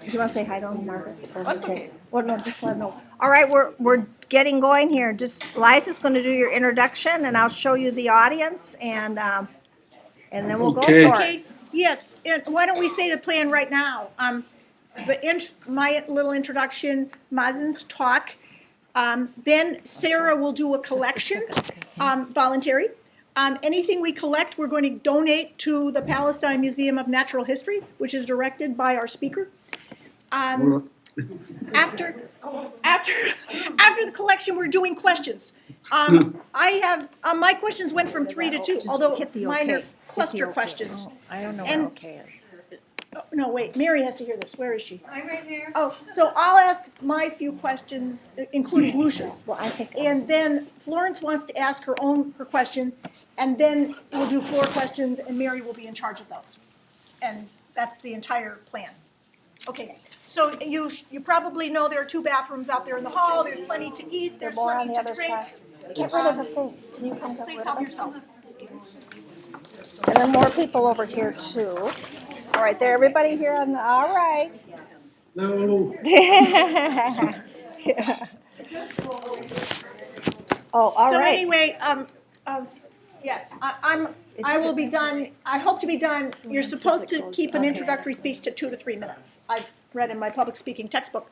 Do you want to say hi to Margaret? That's okay. Well, no, just let her know. All right, we're getting going here. Just Liza's going to do your introduction, and I'll show you the audience, and then we'll go Okay. for it. Okay, yes, and why don't we say the plan right now? My little introduction, Mazin's talk, then Sarah will do a collection, voluntary. Anything we collect, we're going to donate to the Palestine Museum of Natural History, which is directed by our speaker. After the collection, we're doing questions. I have, my questions went from 3 to 2, although Hit the mine okay. are Hit the cluster okay. questions. Oh, I don't know And- what okay is. Oh, no, wait, Mary has to hear this. Where is she? I'm right here. Oh, so I'll ask my few questions, including Lucia's. Well, I think. And then Florence wants to ask her question, and then we'll do floor questions, and Mary will be in charge of those. And that's the entire plan. Okay, so you probably know there are 2 bathrooms out there in the hall. There's plenty to eat. There's More on plenty the to other drink. side. Get rid of the thing. Can you come get Please rid help of it? yourself. And there are more people over here too. All right, there, everybody here on the. All right. No. Oh, all So right. anyway, yes, I will be done, I hope to be done. You're supposed to keep an introductory speech to 2 to 3 minutes. I've read in my public speaking textbook.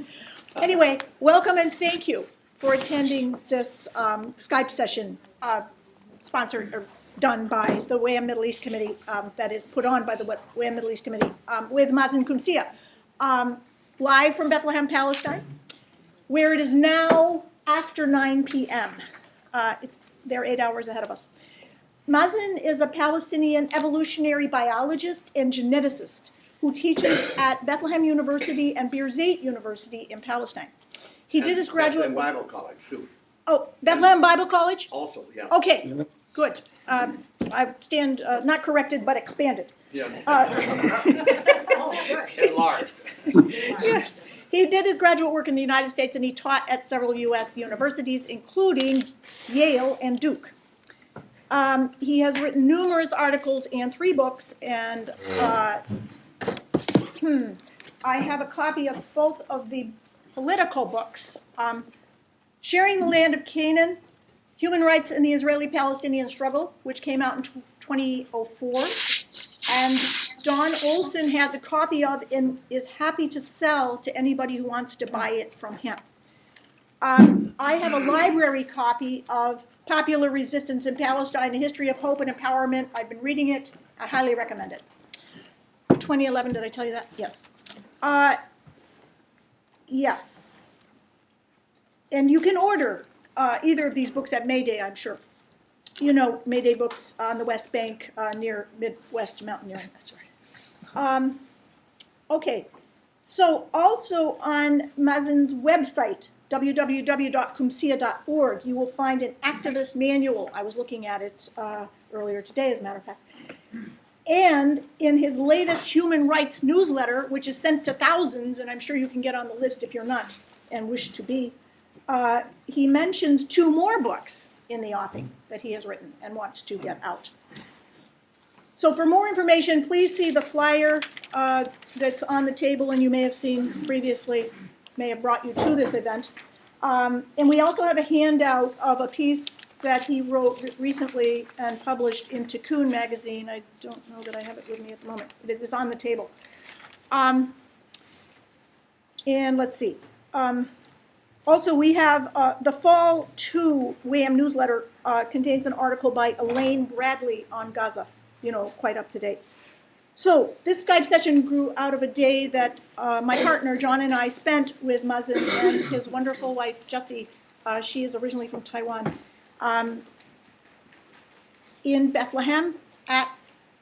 Anyway, welcome and thank you for attending this Skype session sponsored or done by the WAM Middle East Committee, that is put on by the WAM Middle East Committee with Mazin Qumsiyeh, live from Bethlehem, Palestine, where it is now after 9 p.m. They're 8 hours ahead of us. Mazin is a Palestinian evolutionary biologist and geneticist who teaches at Bethlehem University and Birzeit University in Palestine. He did his graduate Bethlehem Bible College, too. Oh, Bethlehem Bible College? Also, yeah. Okay, good. I stand not corrected but expanded. Yes. Uh, Enlarged. Yes, he did his graduate work in the United States, and he taught at several U.S. universities, including Yale and Duke. He has written numerous articles and 3 books, and I have a copy of both of the political books, Sharing the Land of Canaan, Human Rights in the Israeli-Palestinian Struggle, which came out in 2004, and Don Olson has a copy of and is happy to sell to anybody who wants to buy it from him. I have a library copy of Popular Resistance in Palestine, A History of Hope and Empowerment. I've been reading it. I highly recommend it. 2011, did I tell you that? Yes. Yes. And you can order either of these books at Mayday, I'm sure. You know, Mayday Books on the West Bank near Midwest Mountaineering. Okay, so also on Mazin's website, www.qumsiyeh.org, you will find an activist manual. I was looking at it earlier today, as a matter of fact. And in his latest human rights newsletter, which is sent to thousands, and I'm sure you can get on the list if you're not and wish to be, he mentions 2 more books in the offing that he has written and wants to get out. So for more information, please see the flyer that's on the table and you may have seen previously, may have brought you to this event. And we also have a handout of a piece that he wrote recently and published in Tikkun magazine. I don't know that I have it with me at the moment, but it is on the table. And let's see. Also, we have the Fall 2 WAM newsletter contains an article by Elaine Bradley on Gaza, you know, quite up to date. So this Skype session grew out of a day that my partner John and I spent with Mazin and his wonderful wife Jessie. She is originally from Taiwan. In Bethlehem,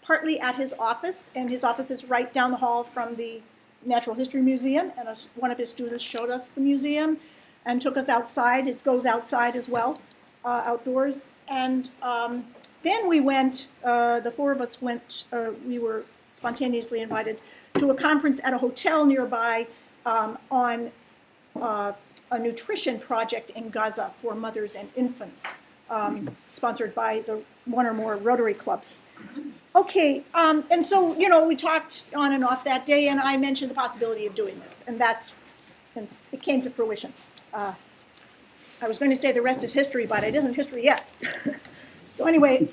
partly at his office, and his office is right down the hall from the Natural History Museum, and one of his students showed us the museum and took us outside. It goes outside as well, outdoors. And then we went, the 4 of us went, we were spontaneously invited to a conference at a hotel nearby on a nutrition project in Gaza for mothers and infants, sponsored by the 1 or more Rotary clubs. Okay, and so, we talked on and off that day, and I mentioned the possibility of doing this, and it came to fruition. I was going to say the rest is history, but it isn't history yet. So anyway,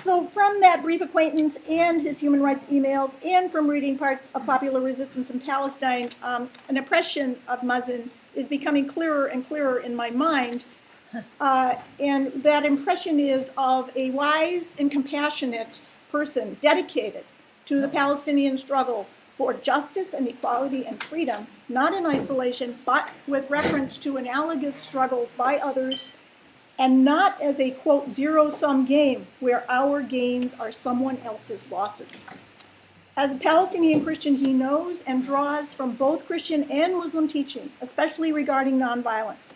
so from that brief acquaintance and his human rights emails, and from reading parts of Popular Resistance in Palestine, an impression of Mazin is becoming clearer and clearer in my mind. And that impression is of a wise and compassionate person dedicated to the Palestinian struggle for justice and equality and freedom, not in isolation, but with reference to analogous struggles by others, and not as a, quote, zero-sum game where our gains are someone else's losses. As a Palestinian Christian, he knows and draws from both Christian and Muslim teaching, especially regarding nonviolence.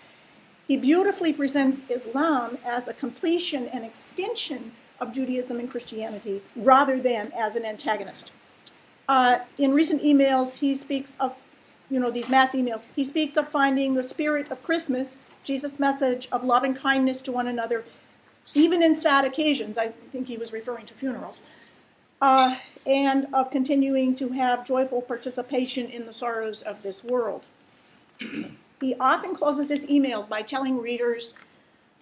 He beautifully presents Islam as a completion and extension of Judaism and Christianity rather than as an antagonist. In recent emails, he speaks of, these mass emails, he speaks of finding the spirit of Christmas, Jesus' message of love and kindness to one another, even in sad occasions. I think he was referring to funerals. And of continuing to have joyful participation in the sorrows of this world. He often closes his emails by telling readers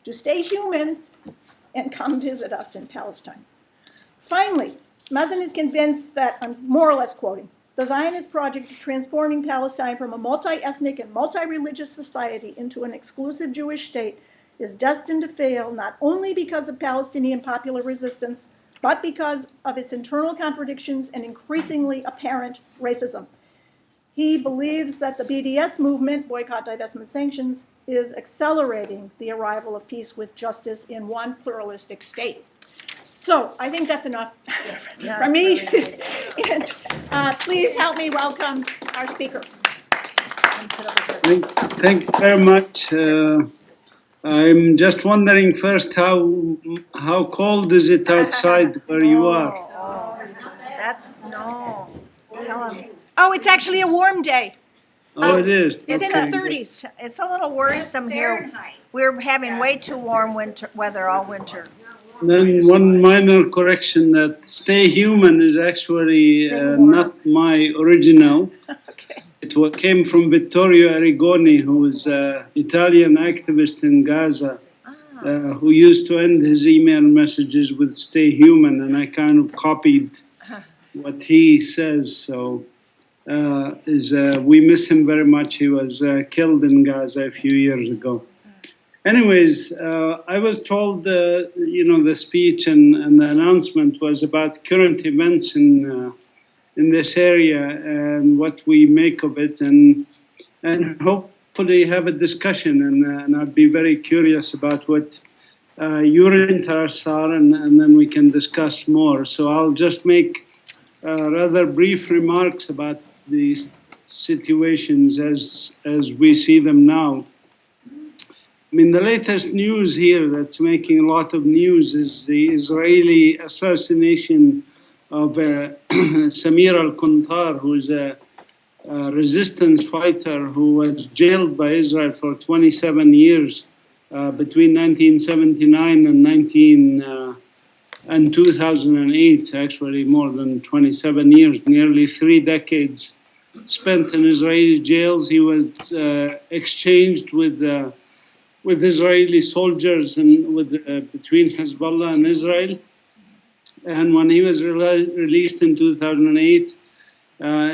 to stay human and come visit us in Palestine. Finally, Mazin is convinced that, I'm more or less quoting, the Zionist project of transforming Palestine from a multi-ethnic and multi-religious society into an exclusive Jewish state is destined to fail not only because of Palestinian popular resistance, but because of its internal contradictions and increasingly apparent racism. He believes that the BDS movement, boycott, divestment, sanctions, is accelerating the arrival of peace with justice in one pluralistic state. So I think that's enough for me. Really nice. And please help me welcome our speaker. Thank you very much. I'm just wondering first how cold is it outside where you are? Tell him. Oh, it's actually a warm day. Oh, it is. It's in the 30s. It's a little worrisome here. We're having way too warm weather all winter. Then one minor correction, that stay human is actually not my original. Okay. It came from Vittorio Arrigoni, who was an Italian activist in Gaza, who used to end his email messages with stay human, and I kind of copied what he says. So we miss him very much. He was killed in Gaza a few years ago. Anyways, I was told, the speech and the announcement was about current events in this area and what we make of it, and hopefully have a discussion. And I'd be very curious about what your interests are, and then we can discuss more. So I'll just make rather brief remarks about these situations as we see them now. I mean, the latest news here that's making a lot of news is the Israeli assassination of Samir al-Quntar, who's a resistance fighter who was jailed by Israel for 27 years between 1979 and 2008, actually more than 27 years, nearly 3 decades spent in Israeli jails. He was exchanged with Israeli soldiers and between Hezbollah and Israel. And when he was released in 2008,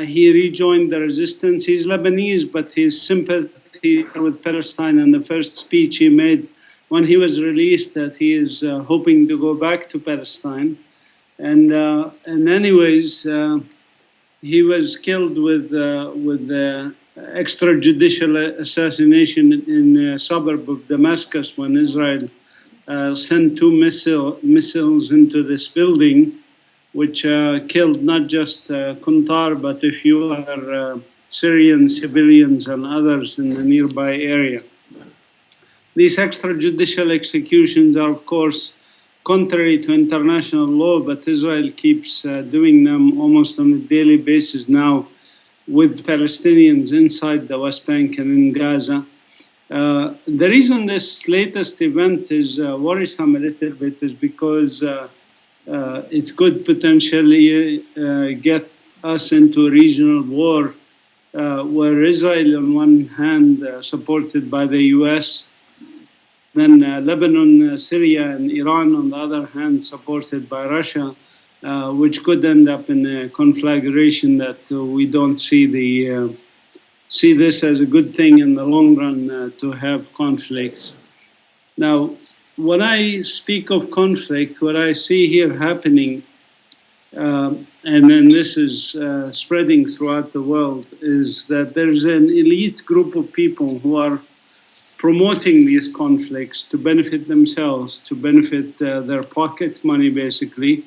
he rejoined the resistance. He's Lebanese, but his sympathy with Palestine, and the first speech he made when he was released, that he is hoping to go back to Palestine. And anyways, he was killed with extrajudicial assassination in a suburb of Damascus when Israel sent 2 missiles into this building, which killed not just Quntar, but a few other Syrian civilians and others in the nearby area. These extrajudicial executions are, of course, contrary to international law, but Israel keeps doing them almost on a daily basis now with Palestinians inside the West Bank and in Gaza. The reason this latest event is worrisome a little bit is because it could potentially get us into a regional war where Israel on one hand supported by the US, then Lebanon, Syria and Iran on the other hand supported by Russia, which could end up in a conflagration that we don't see this as a good thing in the long run to have conflicts. Now, when I speak of conflict, what I see here happening, and then this is spreading throughout the world, is that there's an elite group of people who are promoting these conflicts to benefit themselves, to benefit their pocket money, basically.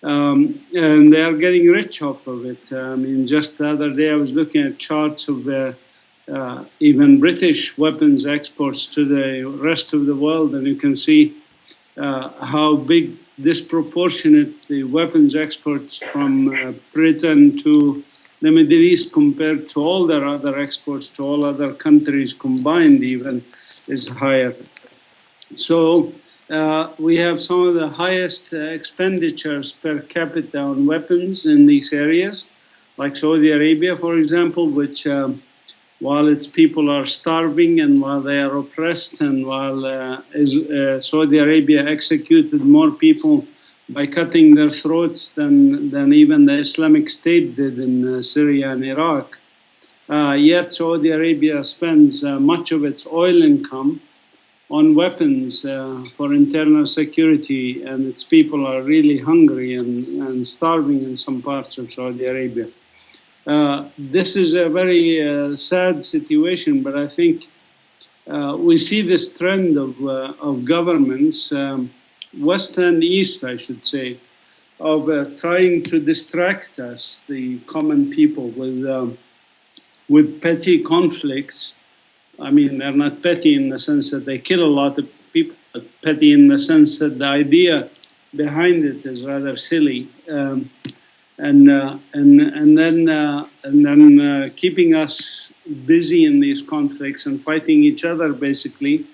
And they are getting rich off of it. I mean, just the other day I was looking at charts of even British weapons exports to the rest of the world, and you can see how big disproportionate the weapons exports from Britain to the Middle East compared to all their other exports to all other countries combined even is higher. So we have some of the highest expenditures per capita on weapons in these areas, like Saudi Arabia, for example, which while its people are starving and while they are oppressed and while Saudi Arabia executed more people by cutting their throats than even the Islamic State did in Syria and Iraq, yet Saudi Arabia spends much of its oil income on weapons for internal security, and its people are really hungry and starving in some parts of Saudi Arabia. This is a very sad situation, but I think we see this trend of governments, West and East, I should say, of trying to distract us, the common people, with petty conflicts. I mean, they're not petty in the sense that they kill a lot of people, but petty in the sense that the idea behind it is rather silly. And then keeping us busy in these conflicts and fighting each other, basically,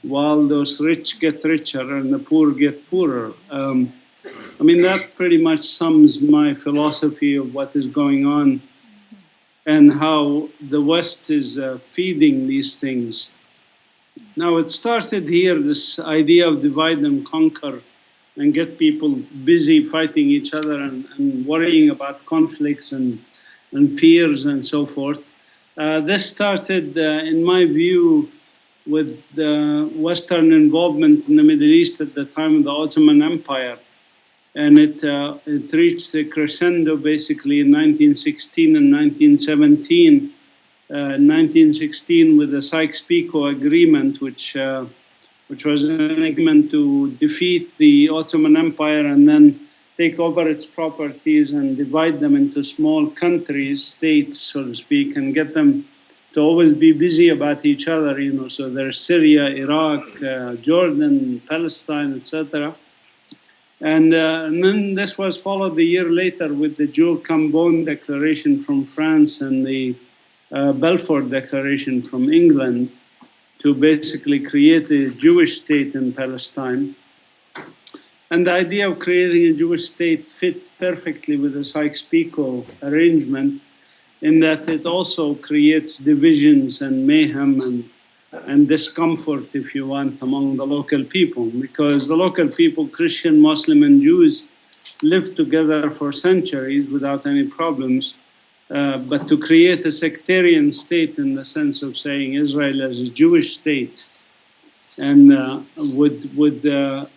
while those rich get richer and the poor get poorer. I mean, that pretty much sums my philosophy of what is going on and how the West is feeding these things. Now, it started here, this idea of divide and conquer, and get people busy fighting each other and worrying about conflicts and fears and so forth. This started, in my view, with the Western involvement in the Middle East at the time of the Ottoman Empire. And it reached a crescendo basically in 1916 and 1917. 1916 with the Sykes-Picot Agreement, which was an agreement to defeat the Ottoman Empire and then take over its properties and divide them into small countries, states, so to speak, and get them to always be busy about each other, you know. So there's Syria, Iraq, Jordan, Palestine, etc. And then this was followed a year later with the Jules Cambon Declaration from France and the Balfour Declaration from England to basically create a Jewish state in Palestine. And the idea of creating a Jewish state fit perfectly with the Sykes-Picot arrangement, in that it also creates divisions and mayhem and discomfort, if you want, among the local people, because the local people, Christian, Muslim and Jews, lived together for centuries without any problems. But to create a sectarian state in the sense of saying Israel as a Jewish state, and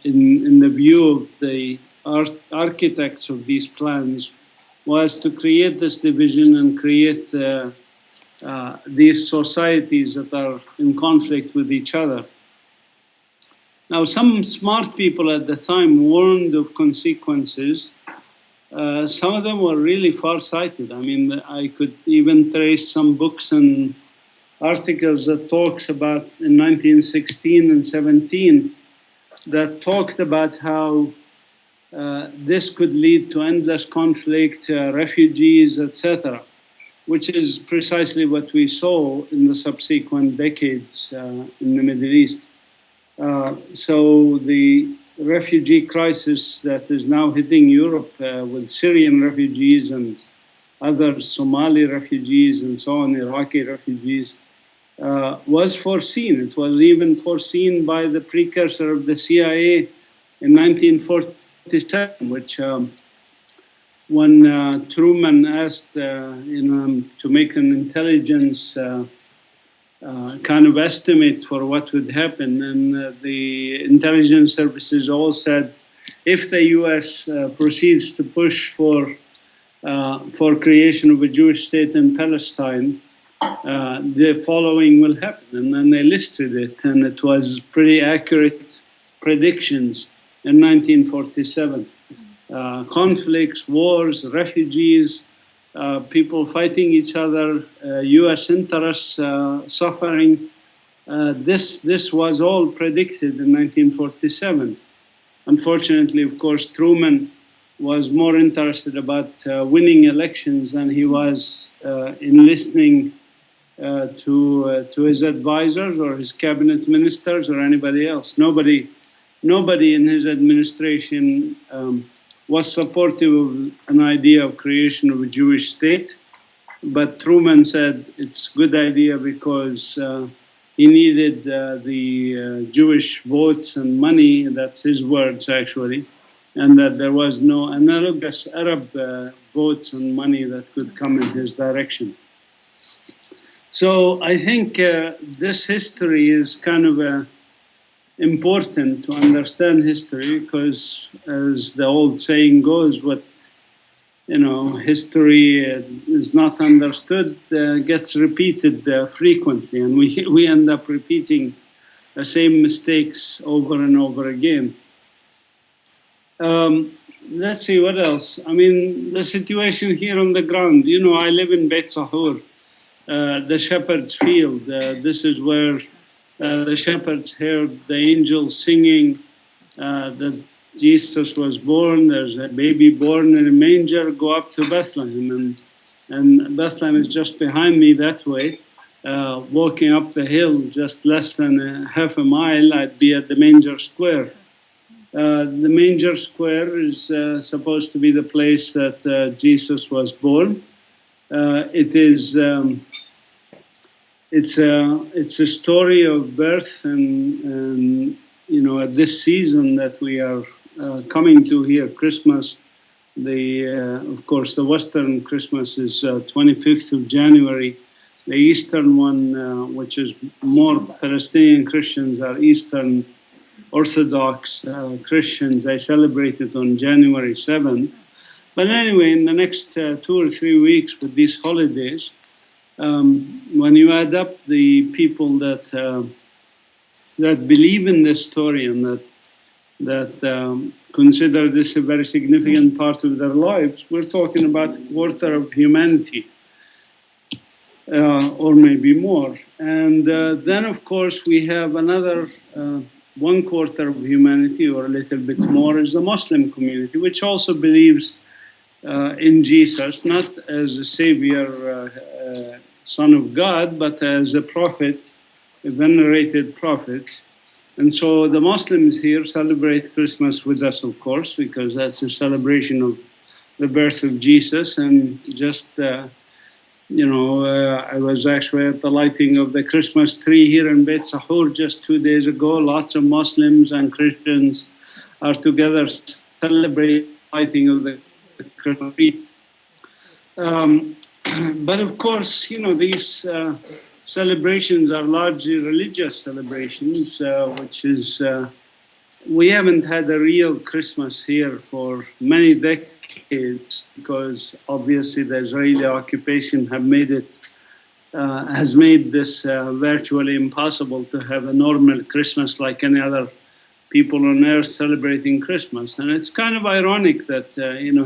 in the view of the architects of these plans, was to create this division and create these societies that are in conflict with each other. Now, some smart people at the time warned of consequences. Some of them were really far-sighted. I mean, I could even trace some books and articles that talks about in 1916 and 17 that talked about how this could lead to endless conflict, refugees, etc., which is precisely what we saw in the subsequent decades in the Middle East. So refugee crisis that is now hitting Europe with Syrian refugees and other Somali refugees and so on, Iraqi refugees, was foreseen. It was even foreseen by the precursor of the CIA in 1947, which when Truman asked to make an intelligence kind of estimate for what would happen, and the intelligence services all said, if the U.S. Proceeds to push for creation of a Jewish state in Palestine, the following will happen. And then they listed it, and it was pretty accurate predictions in 1947. Conflicts, wars, refugees, people fighting each other, U.S. interests suffering. This was all predicted in 1947. Unfortunately, of course, Truman was more interested about winning elections than he was in listening to his advisors or his cabinet ministers or anybody else. Nobody in his administration was supportive of an idea of creation of a Jewish state, but Truman said it's a good idea because he needed the Jewish votes and money, that's his words actually, and that there was no analogous Arab votes and money that could come in his direction. So I think this history is kind of important to understand history, because as the old saying goes, what history is not understood gets repeated frequently, and we end up repeating the same mistakes over and over again. Let's see what else. I mean, the situation here on the ground. I live in Beit Sahur, the shepherd's field. This is where the shepherds heard the angels singing that Jesus was born. There's a baby born in a manger. Go up to Bethlehem, and Bethlehem is just behind me that way. Walking up the hill, just less than half a mile, I'd be at the manger square. The manger square is supposed to be the place that Jesus was born. It's a story of birth, and at this season that we are coming to here, Christmas. Of course, the Western Christmas is 25th of January. The Eastern one, which is more Palestinian Christians, are Eastern Orthodox Christians. They celebrate it on January 7th. But anyway, in the next 2 or 3 weeks with these holidays, when you add up the people that believe in this story and that consider this a very significant part of their lives, we're talking about a quarter of humanity, or maybe more. And then, of course, we have another 1/4 of humanity, or a little bit more, is the Muslim community, which also believes in Jesus, not as a savior, son of God, but as a prophet, a venerated prophet. And so the Muslims here celebrate Christmas with us, of course, because that's a celebration of the birth of Jesus. And just, I was actually at the lighting of the Christmas tree here in Beit Sahur just 2 days ago. Lots of Muslims and Christians are together celebrating the lighting of the Christmas tree. But of course, these celebrations are largely religious celebrations, which is, we haven't had a real Christmas here for many decades, because obviously the Israeli occupation has made this virtually impossible to have a normal Christmas like any other people on earth celebrating Christmas. And it's kind of ironic that,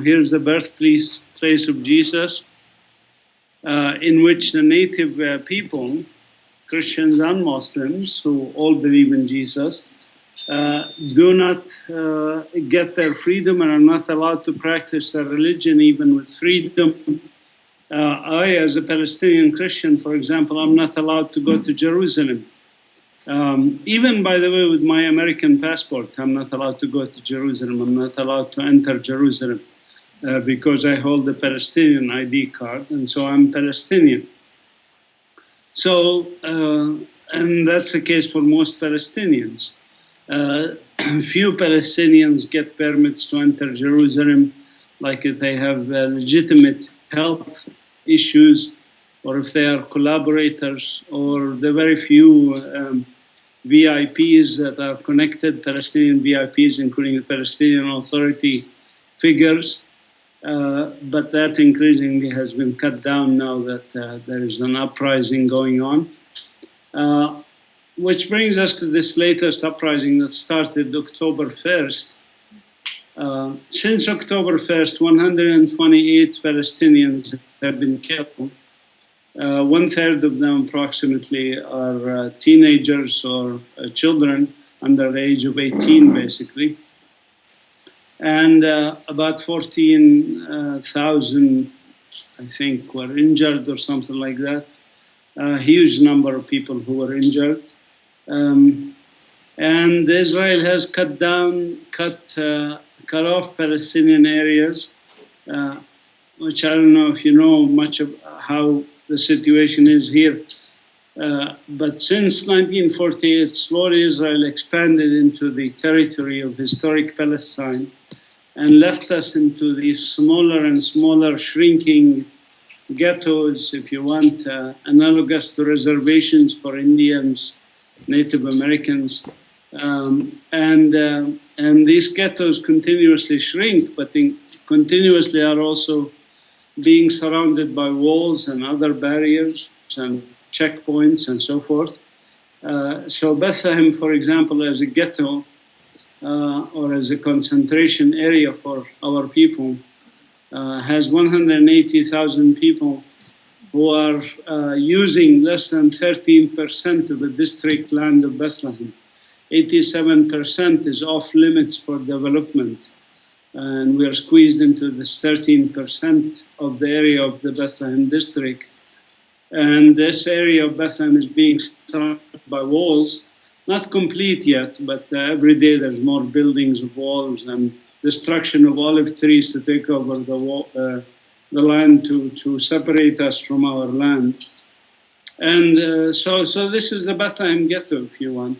here's the birthplace of Jesus, in which the native people, Christians and Muslims, who all believe in Jesus, do not get their freedom and are not allowed to practice their religion even with freedom. I, as a Palestinian Christian, for example, I'm not allowed to go to Jerusalem. Even, by the way, with my American passport, I'm not allowed to go to Jerusalem. I'm not allowed to enter Jerusalem because I hold a Palestinian ID card, and so I'm Palestinian. So, and that's the case for most Palestinians. Few Palestinians get permits to enter Jerusalem, like if they have legitimate health issues, or if they are collaborators, or the very few VIPs that are connected, Palestinian VIPs, including the Palestinian Authority figures. But that increasingly has been cut down now that there is an uprising going on. Which brings us to this latest uprising that started October 1st. Since October 1st, 128 Palestinians have been killed. 1/3 of them approximately are teenagers or children under the age of 18, basically. And about 14,000, I think, were injured or something like that. A huge number of people who were injured. And Israel has cut off Palestinian areas, which I don't know if you know much of how the situation is here. But since 1948, slowly Israel expanded into the territory of historic Palestine and left us into these smaller and smaller shrinking ghettos, if you want, analogous to reservations for Indians, Native Americans. And these ghettos continuously shrink, but continuously are also being surrounded by walls and other barriers and checkpoints and so forth. So Bethlehem, for example, as a ghetto or as a concentration area for our people, has 180,000 people who are using less than 13% of the district land of Bethlehem. 87% is off limits for development. And we are squeezed into this 13% of the area of the Bethlehem district. And this area of Bethlehem is being surrounded by walls, not complete yet, but every day there's more buildings of walls and destruction of olive trees to take over the land to separate us from our land. And so this is the Bethlehem ghetto, if you want.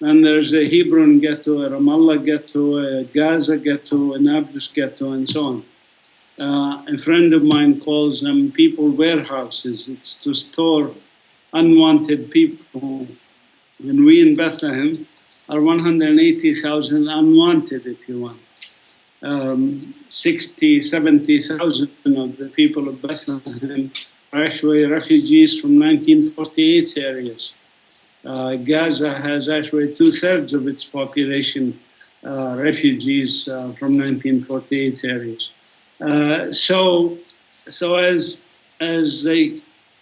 And there's a Hebron ghetto, a Ramallah ghetto, a Gaza ghetto, a Nablus ghetto, and so on. A friend of mine calls them people warehouses. It's to store unwanted people. And we in Bethlehem are 180,000 unwanted, if you want. 60, 70,000 of the people of Bethlehem are actually refugees from 1948 areas. Gaza has actually 2/3 of its population refugees from 1948 areas. So as they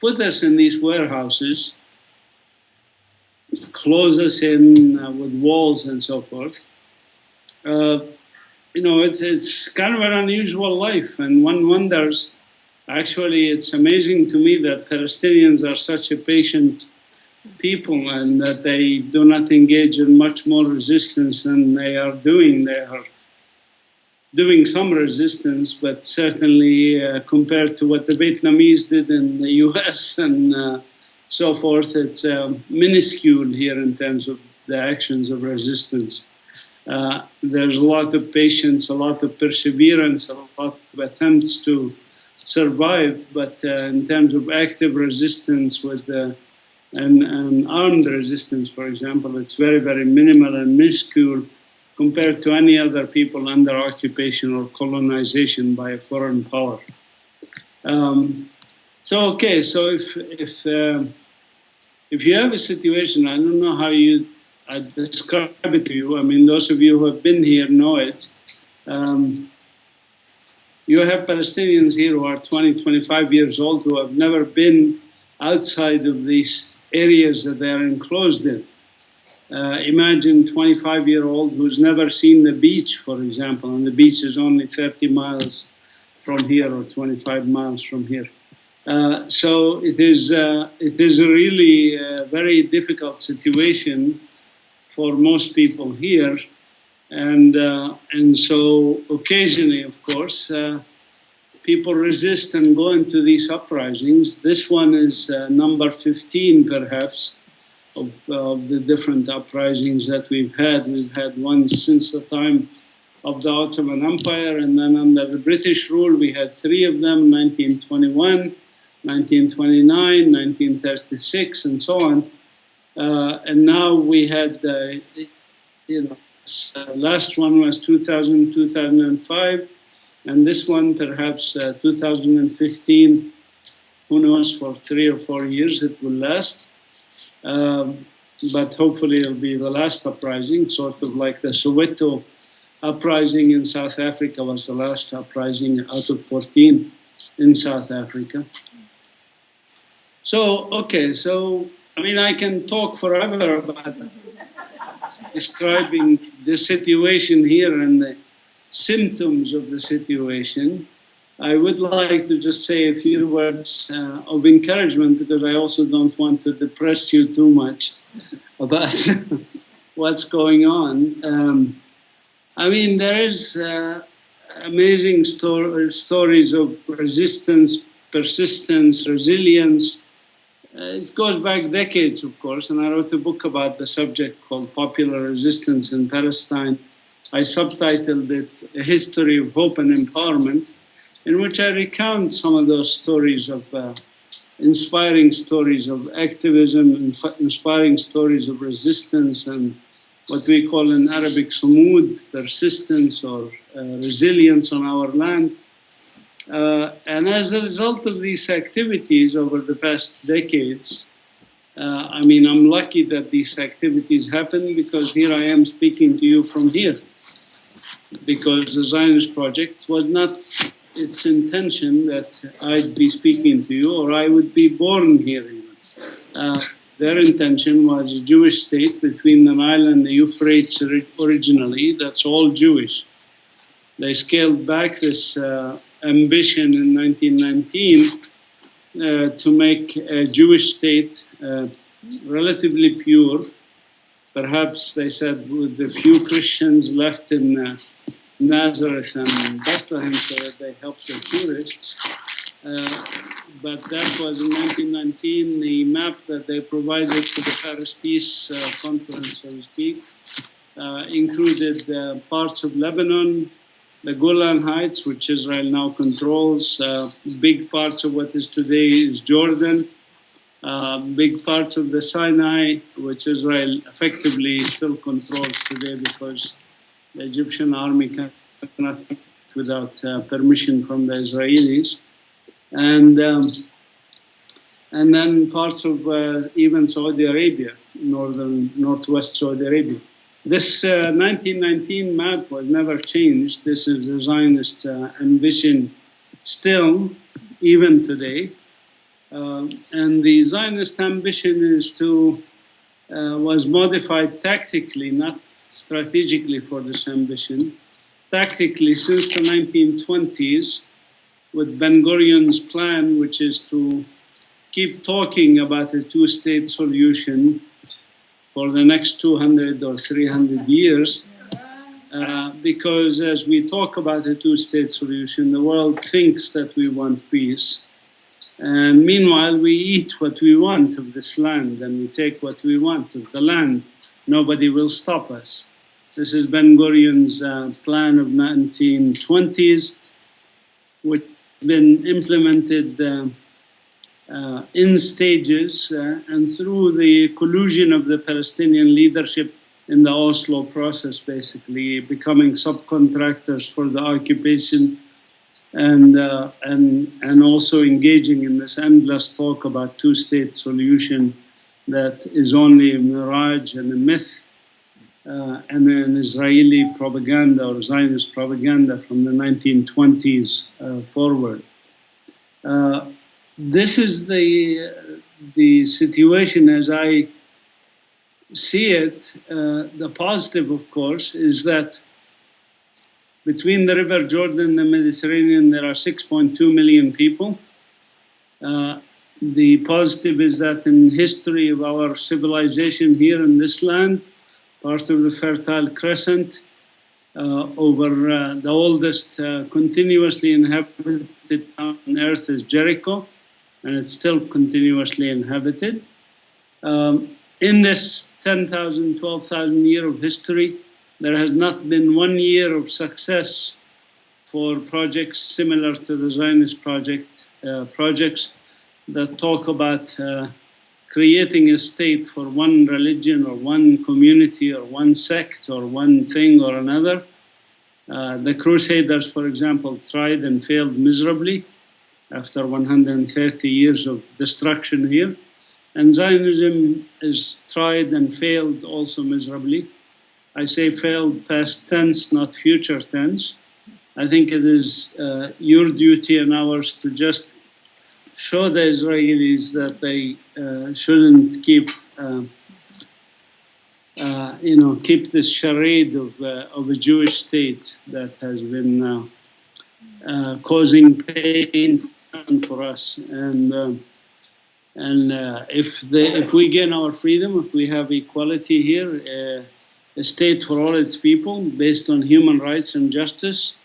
put us in these warehouses, close us in with walls and so forth, it's kind of an unusual life, and one wonders. Actually, it's amazing to me that Palestinians are such a patient people and that they do not engage in much more resistance than they are doing. They are doing some resistance, but certainly compared to what the Vietnamese did in the US and so forth, it's minuscule here in terms of the actions of resistance. There's a lot of patience, a lot of perseverance, a lot of attempts to survive, but in terms of active resistance with and armed resistance, for example, it's very, very minimal and minuscule compared to any other people under occupation or colonization by a foreign power. So if you have a situation, I don't know how I'd describe it to you. I mean, those of you who have been here know it. You have Palestinians here who are 20, 25 years old who have never been outside of these areas that they are enclosed in. Imagine a 25-year-old who's never seen the beach, for example, and the beach is only 30 miles from here or 25 miles from here. So it is a really very difficult situation for most people here, and so occasionally, of course, people resist and go into these uprisings. This one is number 15, perhaps, of the different uprisings that we've had. We've had one since the time of the Ottoman Empire, and then under the British rule, we had 3 of them: 1921, 1929, 1936, and so on. And now we had, last one was 2000, 2005, and this one perhaps 2015. Who knows, for 3 or 4 years it will last. But hopefully it'll be the last uprising, sort of like the Soweto uprising in South Africa was the last uprising out of 14 in South Africa. So, okay, so, I mean, I can talk forever about describing the situation here and the symptoms of the situation. I would like to just say a few words of encouragement, because I also don't want to depress you too much about what's going on. I mean, there is amazing stories of resistance, persistence, resilience. It goes back decades, of course, and I wrote a book about the subject called Popular Resistance in Palestine. I subtitled it A History of Hope and Empowerment, in which I recount some of those stories of inspiring stories of activism, inspiring stories of resistance, and what we call in Arabic sumud, persistence or resilience on our land. And as a result of these activities over the past decades, I mean, I'm lucky that these activities happen, because here I am speaking to you from here. Because the Zionist Project was not its intention that I'd be speaking to you, or I would be born here even. Their intention was a Jewish state between the Nile and the Euphrates originally, that's all Jewish. They scaled back this ambition in 1919 to make a Jewish state relatively pure. Perhaps, they said, with the few Christians left in Nazareth and Bethlehem, so that they helped the tourists. But that was in 1919. The map that they provided for the Paris Peace Conference, so to speak, included parts of Lebanon, the Golan Heights, which Israel now controls, big parts of what is today is Jordan, big parts of the Sinai, which Israel effectively still controls today, because the Egyptian army cannot without permission from the Israelis, and then parts of even Saudi Arabia, northwest Saudi Arabia. This 1919 map was never changed. This is a Zionist ambition still, even today. And the Zionist ambition was modified tactically, not strategically, for this ambition. Tactically, since the 1920s, with Ben-Gurion's plan, which is to keep talking about a two-state solution for the next 200 or 300 years, because as we talk about a two-state solution, the world thinks that we want peace. And meanwhile, we eat what we want of this land, and we take what we want of the land. Nobody will stop us. This is Ben-Gurion's plan of 1920s, which has been implemented in stages and through the collusion of the Palestinian leadership in the Oslo process, basically becoming subcontractors for the occupation, and also engaging in this endless talk about two-state solution that is only a mirage and a myth, and an Israeli propaganda or Zionist propaganda from the 1920s forward. This is the situation as I see it. The positive, of course, is that between the River Jordan and the Mediterranean, there are 6.2 million people. The positive is that in history of our civilization here in this land, part of the Fertile Crescent, over the oldest continuously inhabited town on earth is Jericho, and it's still continuously inhabited. In this 10,000, 12,000 year of history, there has not been 1 year of success for projects similar to the Zionist projects that talk about creating a state for one religion or one community or one sect or one thing or another. The Crusaders, for example, tried and failed miserably after 130 years of destruction here. And Zionism is tried and failed also miserably. I say failed past tense, not future tense. I think it is your duty and ours to just show the Israelis that they shouldn't keep, keep this charade of a Jewish state that has been causing pain for us. And if we gain our freedom, if we have equality here, a state for all its people based on human rights and justice,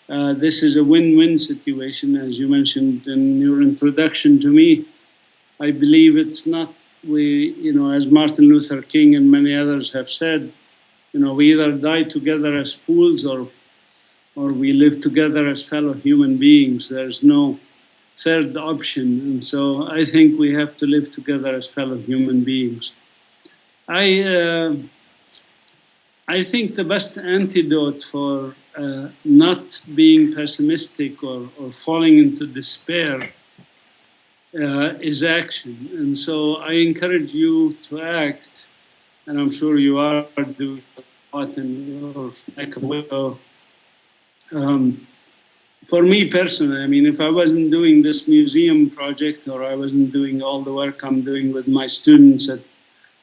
this is a win-win situation, as you mentioned in your introduction to me. I believe it's not, as Martin Luther King and many others have said, we either die together as fools or we live together as fellow human beings. There's no third option. And so I think we have to live together as fellow human beings. I think the best antidote for not being pessimistic or falling into despair is action. And so I encourage you to act, and I'm sure you are doing a lot in your neck of the woods. For me personally, if I wasn't doing this museum project or I wasn't doing all the work I'm doing with my students at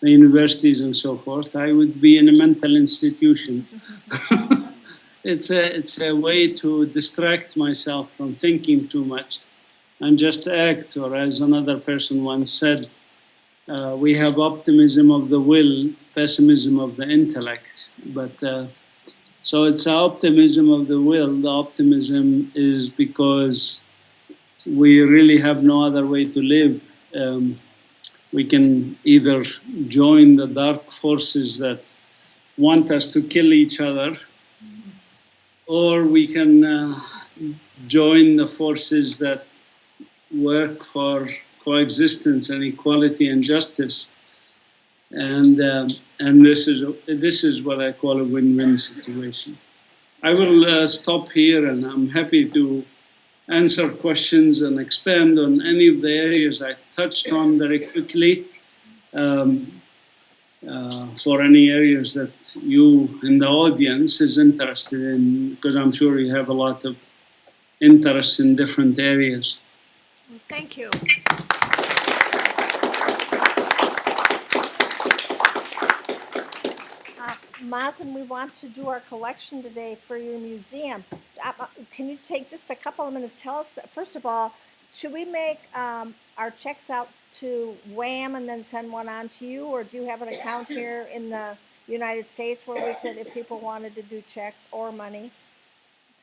the universities and so forth, I would be in a mental institution. It's a way to distract myself from thinking too much and just act, or as another person once said, we have optimism of the will, pessimism of the intellect. So it's optimism of the will. The optimism is because we really have no other way to live. We can either join the dark forces that want us to kill each other, or we can join the forces that work for coexistence and equality and justice. And this is what I call a win-win situation. I will stop here, and I'm happy to answer questions and expand on any of the areas I touched on very quickly, for any areas that you in the audience is interested in, because I'm sure you have a lot of interest in different areas. Thank you. Mazin, we want to do our collection today for your museum. Can you take just a couple of minutes? Tell us, first of all, should we make our checks out to WHAM and then send one on to you, or do you have an account here in the United States where we could, if people wanted to do checks or money?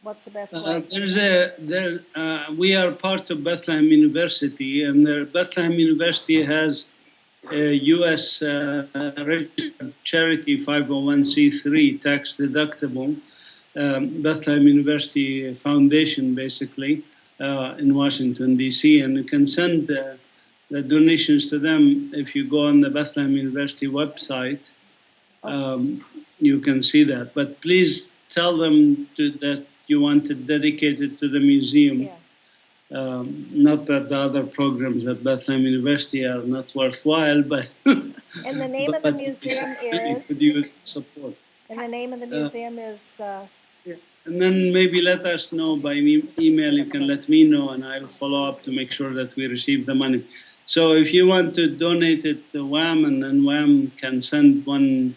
What's the best way? We are part of Bethlehem University, and Bethlehem University has a U.S. registered charity 501c3 tax deductible, Bethlehem University Foundation, basically, in Washington, D.C., and you can send the donations to them. If you go on the Bethlehem University website, you can see that. But please tell them that you want it dedicated to the museum. Yeah. Not that the other programs at Bethlehem University are not worthwhile, but And the name of the museum is? could use support. And the name of the museum is the? And then maybe let us know by email. You can let me know, and I'll follow up to make sure that we receive the money. So if you want to donate it to WHAM, and then WHAM can send one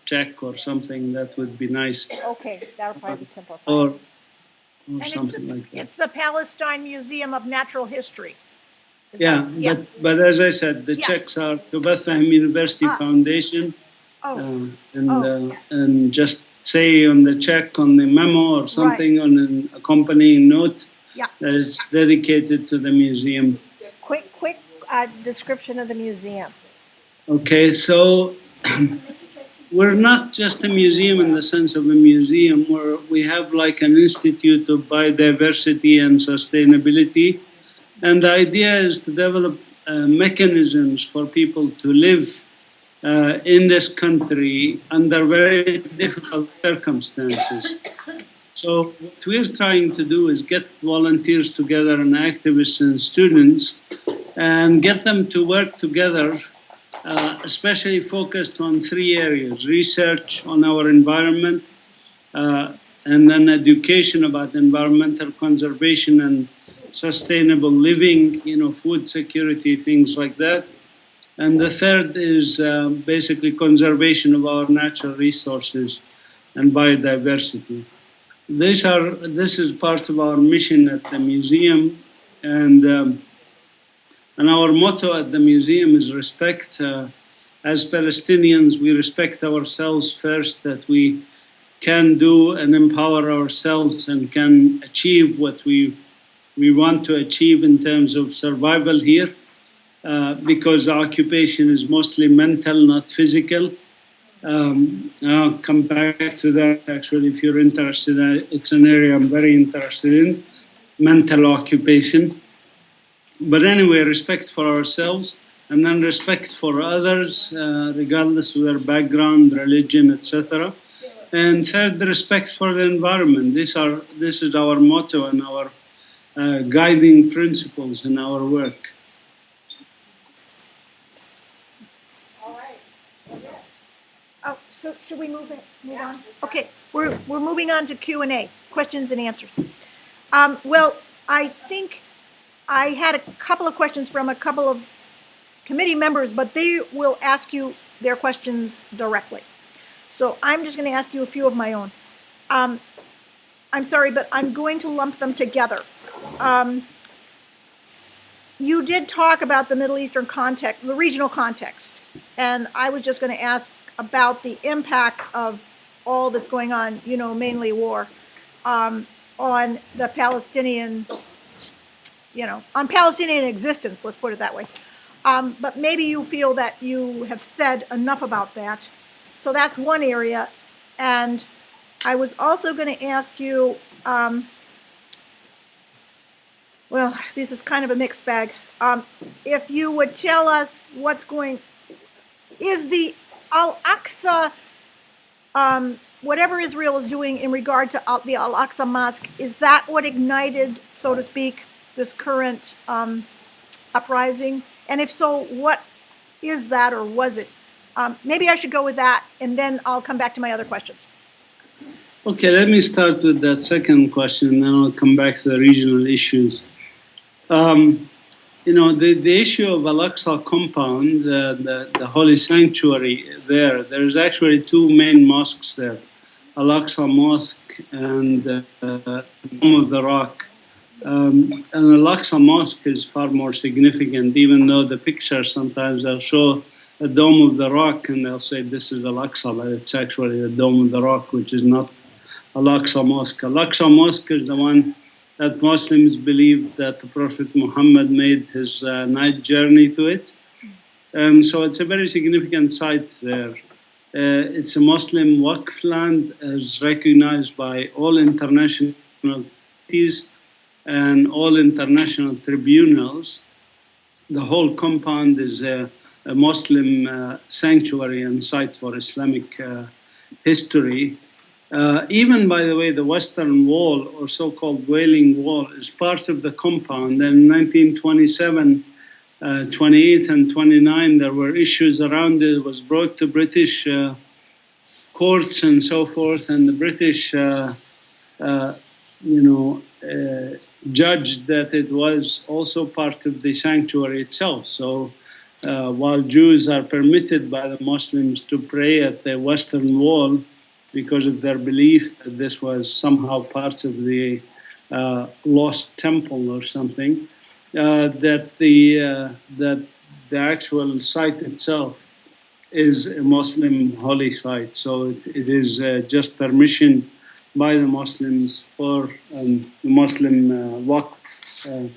check or something, that would be nice. Okay, that'll probably be simplified. Or And something like that. it's the Palestine Museum of Natural History. Is Yeah, that- yeah. but as I said, the Yeah. checks are to Bethlehem University Ah. Foundation, Oh, and just say on the check, on the memo or something, on an accompanying note, Yeah. that it's dedicated to the museum. quick description of the museum. Okay, so we're not just a museum in the sense of a museum, we have like an institute of biodiversity and sustainability. And the idea is to develop mechanisms for people to live in this country under very difficult circumstances. So what we're trying to do is get volunteers together and activists and students and get them to work together, especially focused on three areas: research on our environment, and then education about environmental conservation and sustainable living, food security, things like that. And the third is basically conservation of our natural resources and biodiversity. This is part of our mission at the museum, and our motto at the museum is respect. As Palestinians, we respect ourselves first, that we can do and empower ourselves and can achieve what we want to achieve in terms of survival here, because our occupation is mostly mental, not physical. I'll come back to that actually if you're interested. It's an area I'm very interested in, mental occupation. But anyway, respect for ourselves, and then respect for others, regardless of their background, religion, etc. And third, respect for the environment. This is our motto and our guiding principles in our work. Oh, so should we move on? Okay, we're moving on to Q&A, questions and answers. Well, I think I had a couple of questions from a couple of committee members, but they will ask you their questions directly. So I'm just going to ask you a few of my own. I'm sorry, but I'm going to lump them together. You did talk about the Middle Eastern context, the regional context, and I was just going to ask about the impact of all that's going on, mainly war, on the Palestinian, on Palestinian existence, let's put it that way. But maybe you feel that you have said enough about that. So that's one area. And I was also going to ask you, well, this is kind of a mixed bag. If you would tell us is the Al-Aqsa, whatever Israel is doing in regard to the Al-Aqsa Mosque, is that what ignited, so to speak, this current uprising? And if so, what is that, or was it? Maybe I should go with that, and then I'll come back to my other questions. Okay, let me start with that second question, and then I'll come back to the regional issues. The issue of Al-Aqsa compound, the holy sanctuary there's actually two main mosques there, Al-Aqsa Mosque and Dome of the Rock. And Al-Aqsa Mosque is far more significant, even though the pictures sometimes they'll show a Dome of the Rock and they'll say this is Al-Aqsa, but it's actually the Dome of the Rock, which is not Al-Aqsa Mosque. Al-Aqsa Mosque is the one that Muslims believe that the Prophet Muhammad made his night journey to it. So it's a very significant site there. It's a Muslim Waqf land, as recognized by all international entities and all international tribunals. The whole compound is a Muslim sanctuary and site for Islamic history. Even, by the way, the Western Wall, or so-called Wailing Wall, is part of the compound. And in 1927, 28 and 29, there were issues around it. It was brought to British courts and so forth, and the British, judged that it was also part of the sanctuary itself. So while Jews are permitted by the Muslims to pray at the Western Wall, because of their belief that this was somehow part of the lost temple or something. that the actual site itself is a Muslim holy site. So it is just permission by the Muslims for the Muslim Waqf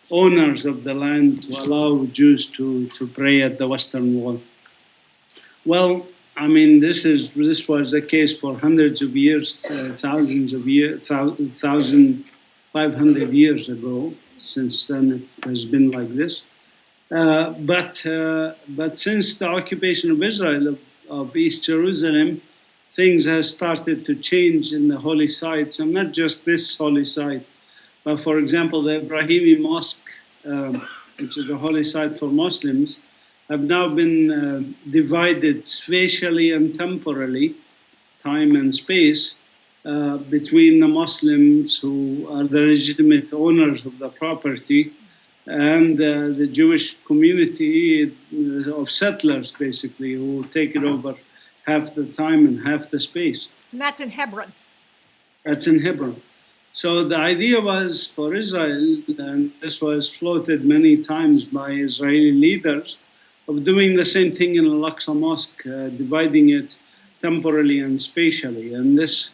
owners of the land to allow Jews to pray at the Western Wall. Well, I mean, this was the case for hundreds of years, thousands of years, 1,500 years ago. Since then, it has been like this. But since the occupation of Israel of East Jerusalem, things have started to change in the holy sites, and not just this holy site, but for example, the Ibrahimi Mosque, which is a holy site for Muslims, have now been divided spatially and temporally, time and space, between the Muslims who are the legitimate owners of the property and the Jewish community of settlers, basically, who take it over half the time and half the space. And that's in Hebron. That's in Hebron. So the idea was for Israel, and this was floated many times by Israeli leaders, of doing the same thing in Al-Aqsa Mosque, dividing it temporally and spatially. And this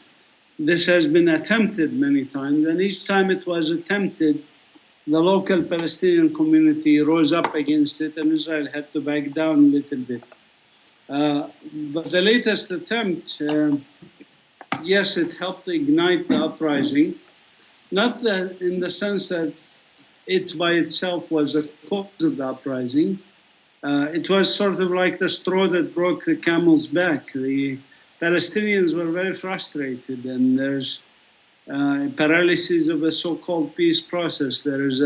has been attempted many times, and each time it was attempted, the local Palestinian community rose up against it, and Israel had to back down a little bit. But the latest attempt, yes, it helped ignite the uprising, not in the sense that it by itself was a cause of the uprising. It was sort of like the straw that broke the camel's back. The Palestinians were very frustrated, and there's paralysis of a so-called peace process. There is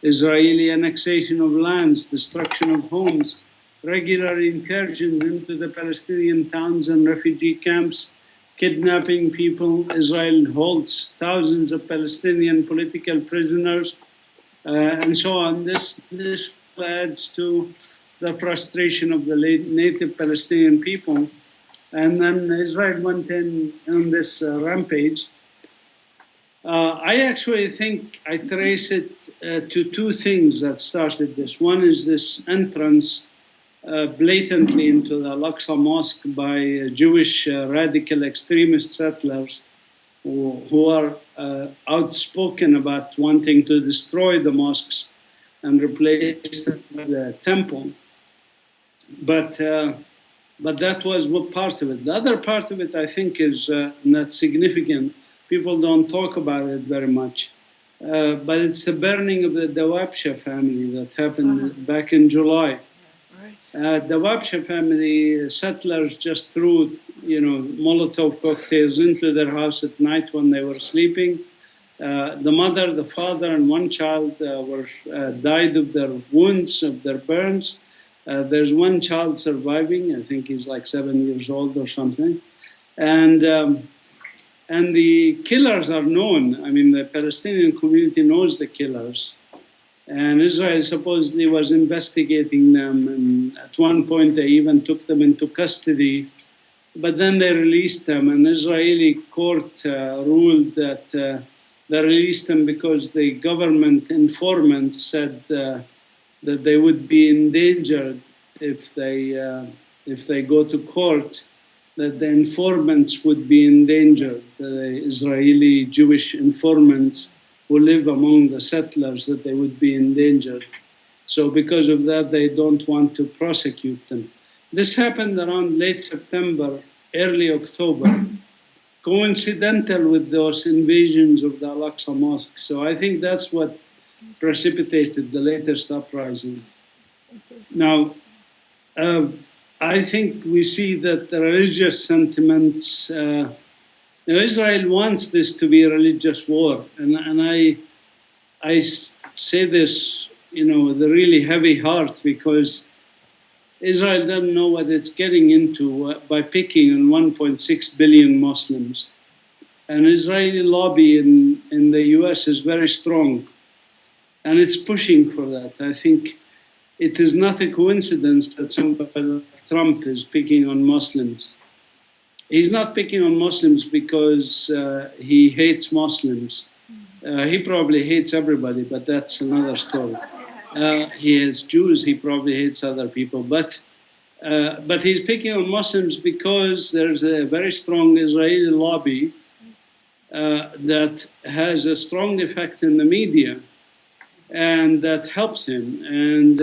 Israeli annexation of lands, destruction of homes, regular incursions into the Palestinian towns and refugee camps, kidnapping people. Israel holds thousands of Palestinian political prisoners, and so on. This adds to the frustration of the native Palestinian people. And then Israel went in on this rampage. I actually think I trace it to two things that started this. One is this entrance blatantly into the Al-Aqsa Mosque by Jewish radical extremist settlers who are outspoken about wanting to destroy the mosques and replace them with a temple. But that was one part of it. The other part of it, I think, is not significant. People don't talk about it very much. But it's the burning of the Dawabsha family that happened back in July. The Wabsha family settlers just threw, Molotov cocktails into their house at night when they were sleeping. The mother, the father, and one child died of their wounds, of their burns. There's one child surviving. I think he's like 7 years old or something. And the killers are known. I mean, the Palestinian community knows the killers. And Israel supposedly was investigating them, and at one point they even took them into custody, but then they released them, and Israeli court ruled that they released them because the government informants said that they would be endangered if they go to court, that the informants would be endangered, the Israeli Jewish informants who live among the settlers, that they would be endangered. So because of that, they don't want to prosecute them. This happened around late September, early October, coincidental with those invasions of the Al-Aqsa Mosque. So I think that's what precipitated the latest uprising. Now, I think we see that the religious sentiments, Israel wants this to be a religious war, and I say this, with a really heavy heart, because Israel doesn't know what it's getting into by picking on 1.6 billion Muslims. And Israeli lobby in the US is very strong, and it's pushing for that. I think it is not a coincidence that somebody like Trump is picking on Muslims. He's not picking on Muslims because he hates Muslims. He probably hates everybody, but that's another story. He hates Jews. He probably hates other people, but he's picking on Muslims because there's a very strong Israeli lobby that has a strong effect in the media, and that helps him. And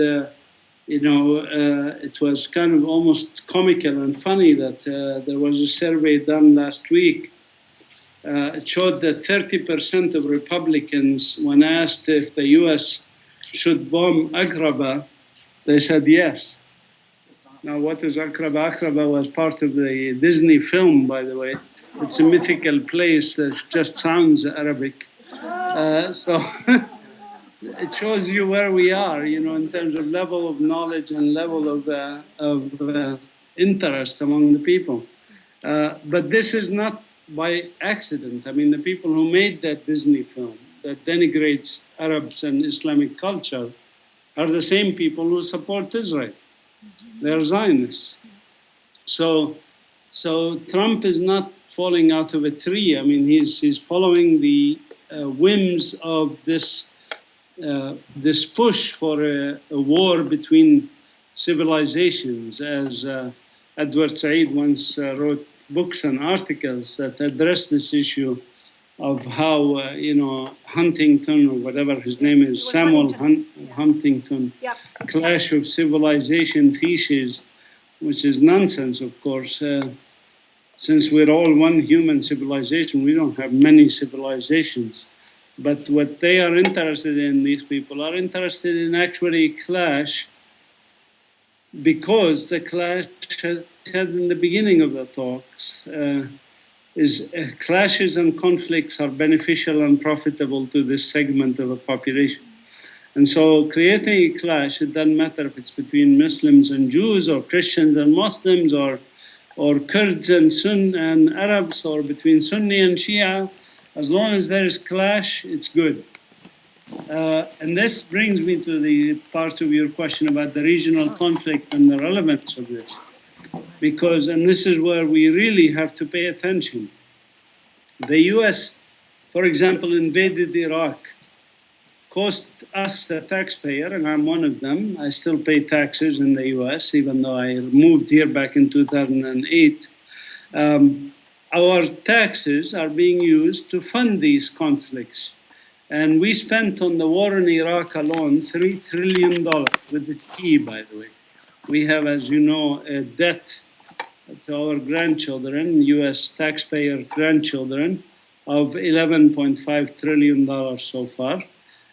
it was kind of almost comical and funny that there was a survey done last week. It showed that 30% of Republicans, when asked if the U.S. should bomb Aqraba, they said yes. Now, what is Aqraba? Aqraba was part of the Disney film, by the way. It's a mythical place that just sounds Arabic. So it shows you where we are, in terms of level of knowledge and level of interest among the people. But this is not by accident. I mean, the people who made that Disney film that denigrates Arabs and Islamic culture are the same people who support Israel. They're Zionists. So Trump is not falling out of a tree. I mean, he's following the whims of this push for a war between civilizations, as Edward Said once wrote books and articles that address this issue of how, Huntington, or whatever his name is, Samuel Huntington, Yep. clash of civilization thesis, which is nonsense, of course. Since we're all one human civilization, we don't have many civilizations. But what they are interested in, these people are interested in actually clash, because the clash, said in the beginning of the talks, clashes and conflicts are beneficial and profitable to this segment of the population. And so creating a clash, it doesn't matter if it's between Muslims and Jews, or Christians and Muslims, or Kurds and Sunni and Arabs, or between Sunni and Shia. As long as there is clash, it's good. And this brings me to the part of your question about the regional conflict and the relevance of this. Because, and this is where we really have to pay attention. The US, for example, invaded Iraq, cost us, the taxpayer, and I'm one of them. I still pay taxes in the US, even though I moved here back in 2008. Our taxes are being used to fund these conflicts. And we spent on the war in Iraq alone $3 trillion, with the T, by the way. We have, as you know, a debt to our grandchildren, US taxpayer grandchildren, of $11.5 trillion so far.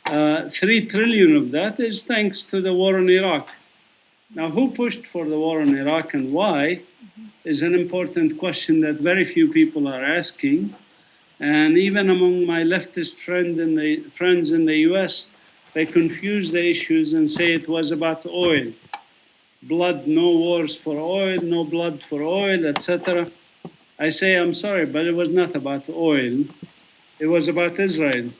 $3 trillion of that is thanks to the war in Iraq. Now, who pushed for the war in Iraq and why is an important question that very few people are asking. And even among my leftist friends in the US, they confuse the issues and say it was about oil. Blood, no wars for oil, no blood for oil, etc. I say, I'm sorry, but it was not about oil. It was about Israel.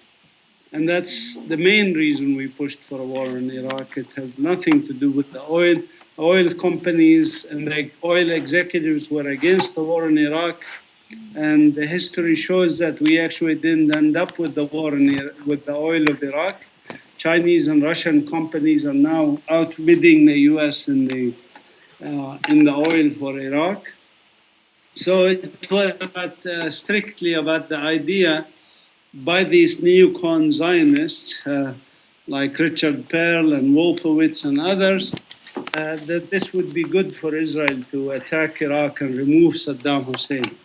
And that's the main reason we pushed for a war in Iraq. It has nothing to do with the oil. Oil companies and the oil executives were against the war in Iraq. And the history shows that we actually didn't end up with the war with the oil of Iraq. Chinese and Russian companies are now outbidding the US in the oil for Iraq. So it was strictly about the idea by these neocon Zionists, like Richard Perle and Wolfowitz and others, that this would be good for Israel to attack Iraq and remove Saddam Hussein.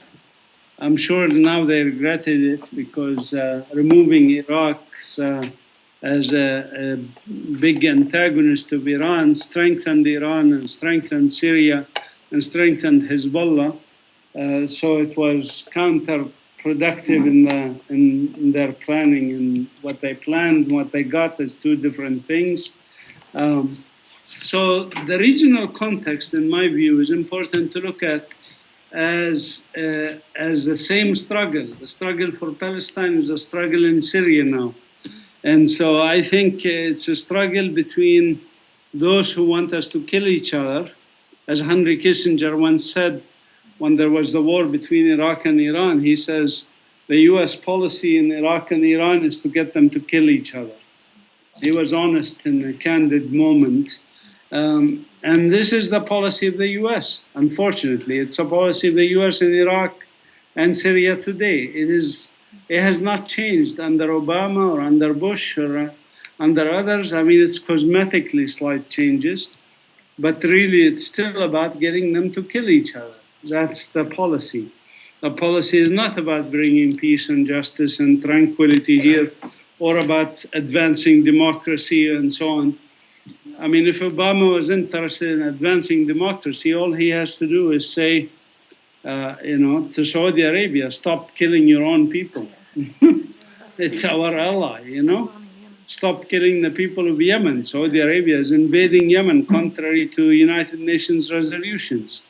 I'm sure now they regretted it, because removing Iraq as a big antagonist of Iran strengthened Iran and strengthened Syria and strengthened Hezbollah. So it was counterproductive in their planning, and what they planned and what they got is two different things. So the regional context, in my view, is important to look at as the same struggle. The struggle for Palestine is a struggle in Syria now. And so I think it's a struggle between those who want us to kill each other. As Henry Kissinger once said, when there was the war between Iraq and Iran, he says, the US policy in Iraq and Iran is to get them to kill each other. He was honest in a candid moment. And this is the policy of the US, unfortunately. It's a policy of the US in Iraq and Syria today. It has not changed under Obama or under Bush or under others. I mean, it's cosmetically slight changes, but really it's still about getting them to kill each other. That's the policy. The policy is not about bringing peace and justice and tranquility here or about advancing democracy and so on. I mean, if Obama was interested in advancing democracy, all he has to do is say, to Saudi Arabia, stop killing your own people. It's our ally, Stop killing the people of Yemen. Saudi Arabia is invading Yemen contrary to United Nations resolutions.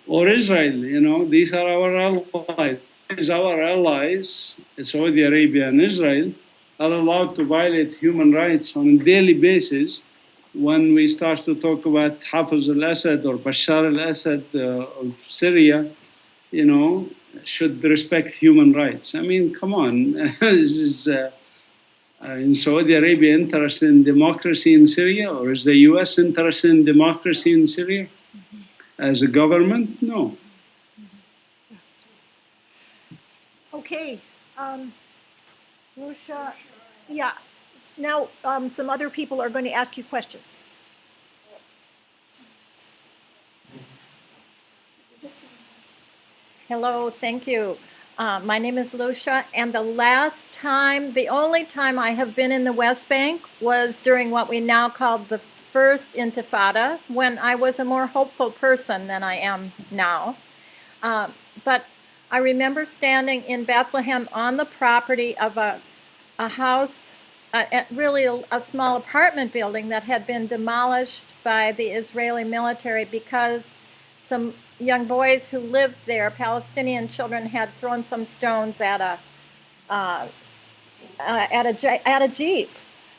Or Israel, these are our allies. Our allies, Saudi Arabia and Israel, are allowed to violate human rights on a daily basis when we start to talk about Hafiz al-Assad or Bashar al-Assad of Syria, should respect human rights. I mean, come on. Is in Saudi Arabia interested in democracy in Syria, or is the US interested in democracy in Syria? As a government? No. Okay. Lucia, yeah. Now, some other people are going to ask you questions. Hello, thank you. My name is Lucia, and the only time I have been in the West Bank was during what we now call the First Intifada, when I was a more hopeful person than I am now. But I remember standing in Bethlehem on the property of a house, really a small apartment building that had been demolished by the Israeli military because some young boys who lived there, Palestinian children, had thrown some stones at a jeep,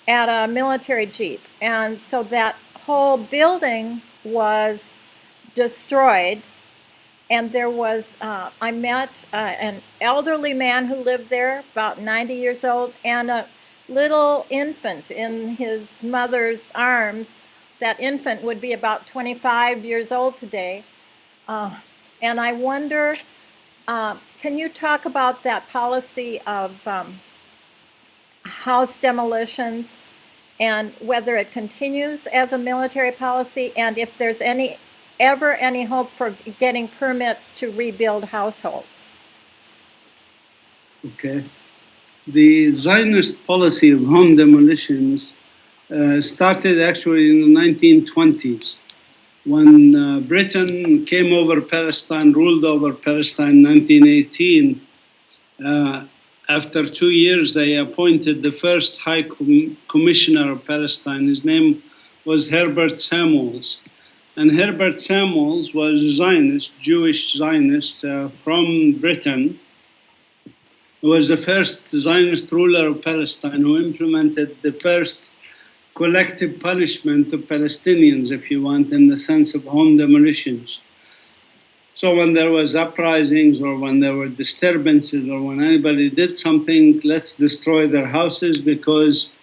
at a military jeep, and so that whole building was destroyed. And there was, I met an elderly man who lived there, about 90 years old, and a little infant in his mother's arms. That infant would be about 25 years old today. And I wonder, can you talk about that policy of house demolitions and whether it continues as a military policy, and if there's ever any hope for getting permits to rebuild households? Okay. The Zionist policy of home demolitions started actually in the 1920s when Britain came over Palestine, ruled over Palestine in 1918. After 2 years, they appointed the first High Commissioner of Palestine. His name was Herbert Samuels. And Herbert Samuels was a Zionist, Jewish Zionist from Britain. He was the first Zionist ruler of Palestine who implemented the first collective punishment of Palestinians, if you want, in the sense of home demolitions. So when there was uprisings or when there were disturbances or when anybody did something, let's destroy their houses, because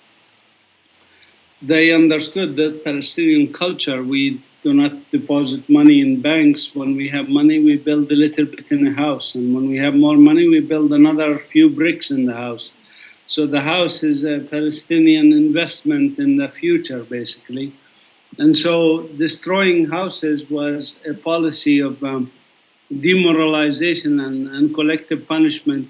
they understood that Palestinian culture, we do not deposit money in banks. When we have money, we build a little bit in a house. And when we have more money, we build another few bricks in the house. So the house is a Palestinian investment in the future, basically. And so destroying houses was a policy of demoralization and collective punishment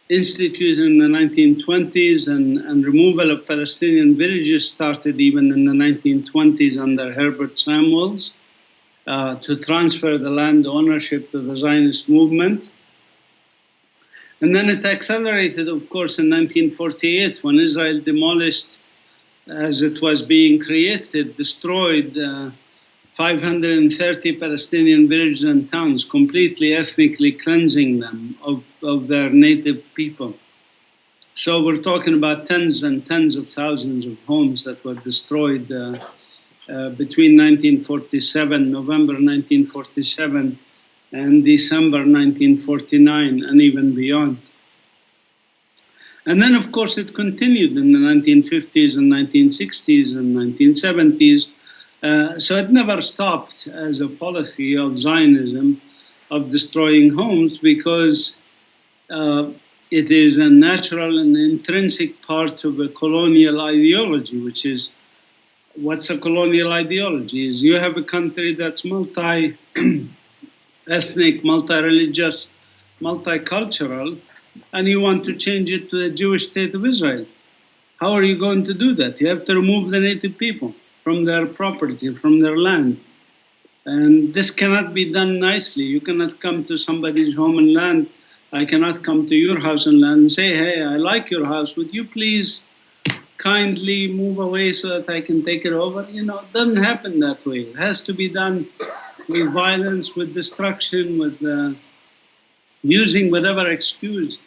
instituted in the 1920s, and removal of Palestinian villages started even in the 1920s under Herbert Samuels to transfer the land ownership to the Zionist movement. And then it accelerated, of course, in 1948 when Israel demolished, as it was being created, destroyed 530 Palestinian villages and towns, completely ethnically cleansing them of their native people. So we're talking about tens and tens of thousands of homes that were destroyed between 1947, November 1947, and December 1949, and even beyond. And then, of course, it continued in the 1950s and 1960s and 1970s. So it never stopped as a policy of Zionism of destroying homes, because it is a natural and intrinsic part of a colonial ideology, which is, what's a colonial ideology? Is you have a country that's multi-ethnic, multi-religious, multicultural, and you want to change it to the Jewish state of Israel. How are you going to do that? You have to remove the native people from their property, from their land. And this cannot be done nicely. You cannot come to somebody's home and land. I cannot come to your house and land and say, hey, I like your house. Would you please kindly move away so that I can take it over? You know, it doesn't happen that way. It has to be done with violence, with destruction, with using whatever excuse.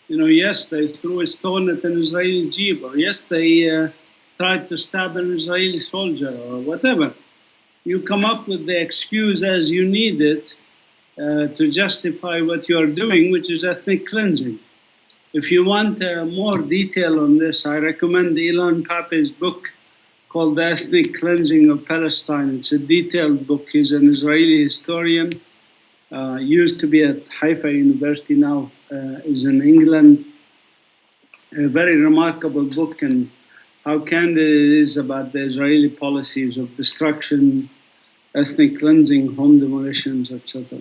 You know, yes, they threw a stone at an Israeli jeep, or yes, they tried to stab an Israeli soldier, or whatever. You come up with the excuse as you need it to justify what you are doing, which is ethnic cleansing. If you want more detail on this, I recommend Ilan Pape's book called The Ethnic Cleansing of Palestine. It's a detailed book. He's an Israeli historian, used to be at Haifa University, now is in England. A very remarkable book, and how candid it is about the Israeli policies of destruction, ethnic cleansing, home demolitions, etc.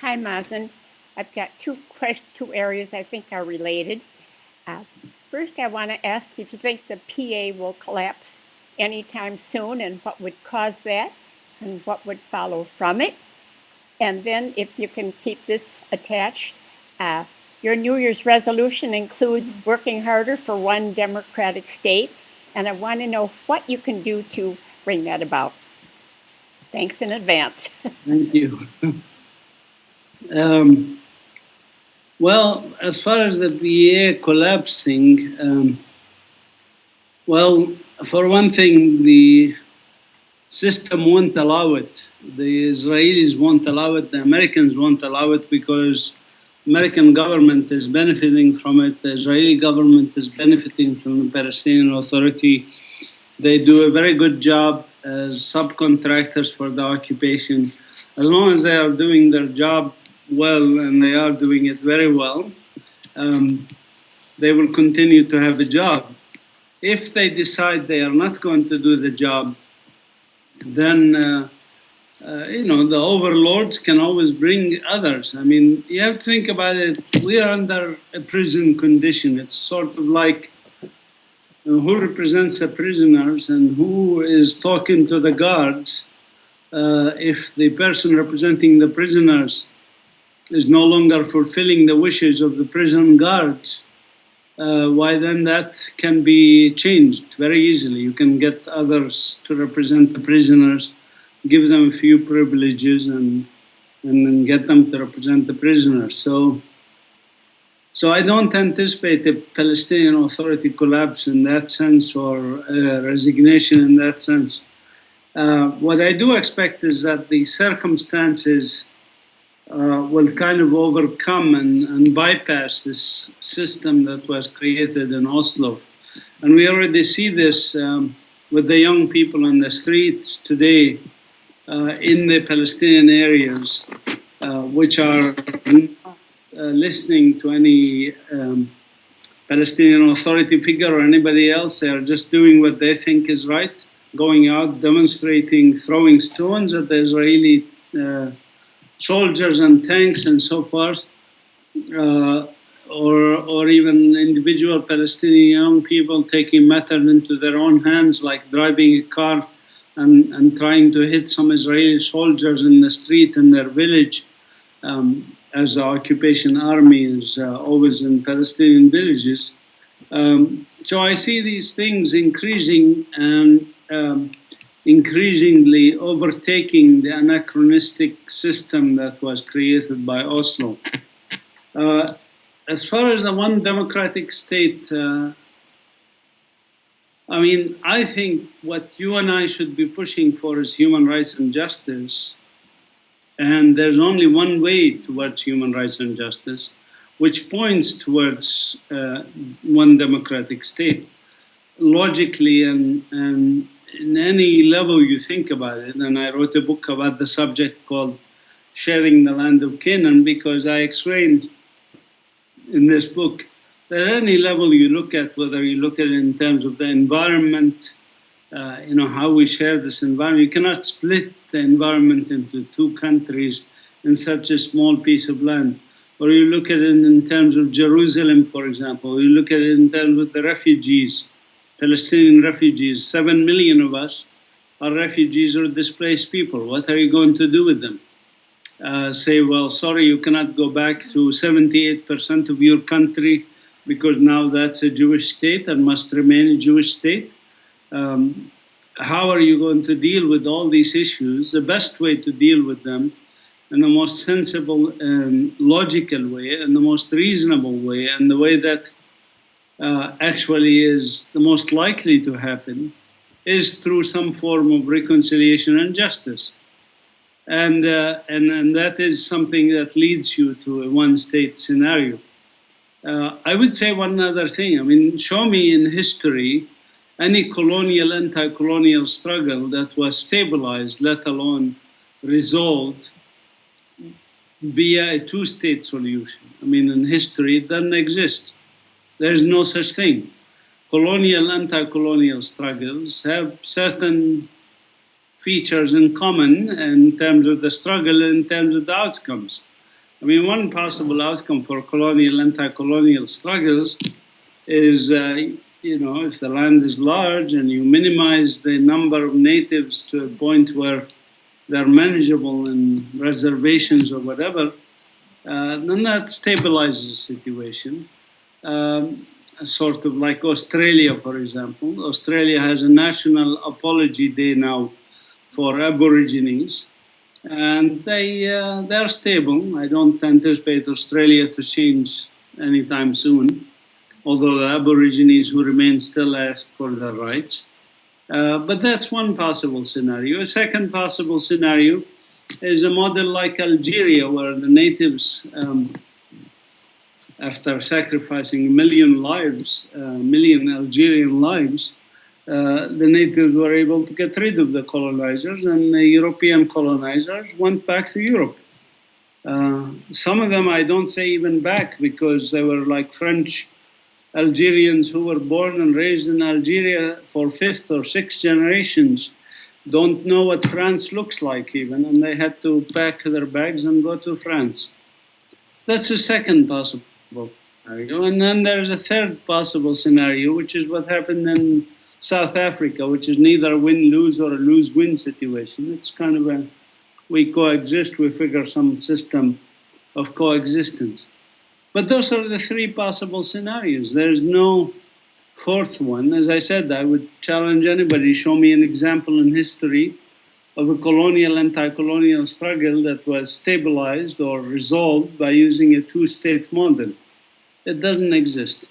Hi, Mazin. I've got two areas I think are related. First, I want to ask if you think the PA will collapse anytime soon, and what would cause that, and what would follow from it. And then, if you can keep this attached, your New Year's resolution includes working harder for one democratic state, and I want to know what you can do to bring that about. Thanks in advance. Thank you. Well, as far as the PA collapsing, well, for one thing, the system won't allow it. The Israelis won't allow it. The Americans won't allow it, because American government is benefiting from it. The Israeli government is benefiting from the Palestinian Authority. They do a very good job as subcontractors for the occupation. As long as they are doing their job well, and they are doing it very well, they will continue to have a job. If they decide they are not going to do the job, then the overlords can always bring others. I mean, you have to think about it. We are under a prison condition. It's sort of like who represents the prisoners and who is talking to the guards. If the person representing the prisoners is no longer fulfilling the wishes of the prison guards, why then that can be changed very easily. You can get others to represent the prisoners, give them a few privileges, and then get them to represent the prisoners. So I don't anticipate a Palestinian Authority collapse in that sense, or resignation in that sense. What I do expect is that the circumstances will kind of overcome and bypass this system that was created in Oslo. And we already see this with the young people on the streets today in the Palestinian areas, which are listening to any Palestinian Authority figure or anybody else. They are just doing what they think is right, going out, demonstrating, throwing stones at the Israeli soldiers and tanks and so forth, or even individual Palestinian young people taking matters into their own hands, like driving a car and trying to hit some Israeli soldiers in the street in their village, as the occupation army is always in Palestinian villages. So I see these things increasing and increasingly overtaking the anachronistic system that was created by Oslo. As far as the one democratic state, I mean, I think what you and I should be pushing for is human rights and justice. And there's only one way towards human rights and justice, which points towards one democratic state. Logically and in any level you think about it, and I wrote a book about the subject called Sharing the Land of Canaan, because I explained in this book that at any level you look at, whether you look at it in terms of the environment, how we share this environment, you cannot split the environment into two countries in such a small piece of land. Or you look at it in terms of Jerusalem, for example, or you look at it in terms of the refugees, Palestinian refugees. 7 million of us are refugees or displaced people. What are you going to do with them? Say, well, sorry, you cannot go back to 78% of your country because now that's a Jewish state and must remain a Jewish state. How are you going to deal with all these issues? The best way to deal with them in the most sensible and logical way and the most reasonable way and the way that actually is the most likely to happen is through some form of reconciliation and justice. And that is something that leads you to a one-state scenario. I would say one other thing. I mean, show me in history any colonial, anti-colonial struggle that was stabilized, let alone resolved, via a two-state solution. I mean, in history, it doesn't exist. There's no such thing. Colonial, anti-colonial struggles have certain features in common in terms of the struggle and in terms of the outcomes. I mean, one possible outcome for colonial, anti-colonial struggles is, if the land is large and you minimize the number of natives to a point where they're manageable in reservations or whatever, then that stabilizes the situation. Sort of like Australia, for example. Australia has a national apology day now for Aborigines, and they're stable. I don't anticipate Australia to change anytime soon, although the Aborigines who remain still ask for their rights. But that's one possible scenario. A second possible scenario is a model like Algeria, where the natives, after sacrificing a million Algerian lives, the natives were able to get rid of the colonizers, and the European colonizers went back to Europe. Some of them I don't say even back, because they were like French Algerians who were born and raised in Algeria for 5th or 6th generations, don't know what France looks like even, and they had to pack their bags and go to France. That's a second possible scenario. And then there's a third possible scenario, which is what happened in South Africa, which is neither a win-lose or a lose-win situation. It's kind of we coexist, we figure some system of coexistence. But those are the three possible scenarios. There's no fourth one. As I said, I would challenge anybody, show me an example in history of a colonial, anti-colonial struggle that was stabilized or resolved by using a two-state model. It doesn't exist.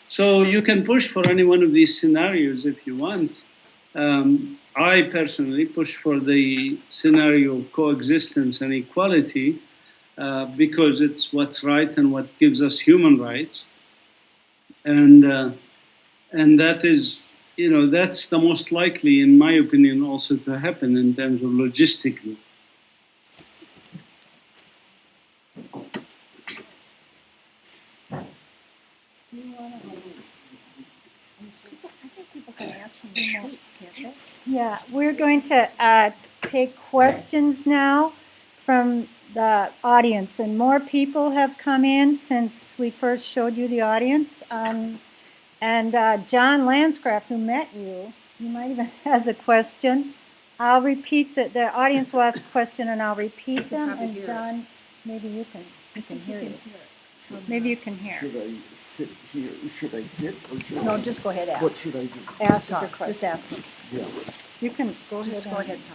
So you can push for any one of these scenarios if you want. I personally push for the scenario of coexistence and equality because it's what's right and what gives us human rights. And that is, that's the most likely, in my opinion, also to happen in terms of logistically. Yeah, we're going to take questions now from the audience, and more people have come in since we first showed you the audience. And John Lanscraft, who met you, might even has a question. I'll repeat the audience will ask a question, and I'll repeat them. And John, maybe you can hear it. Maybe you can hear. Should I sit here? Should I sit? Or should No, I, just go ahead, ask. what should I do? Ask your your question. Just ask them. Yeah. You can go Just ahead. go ahead and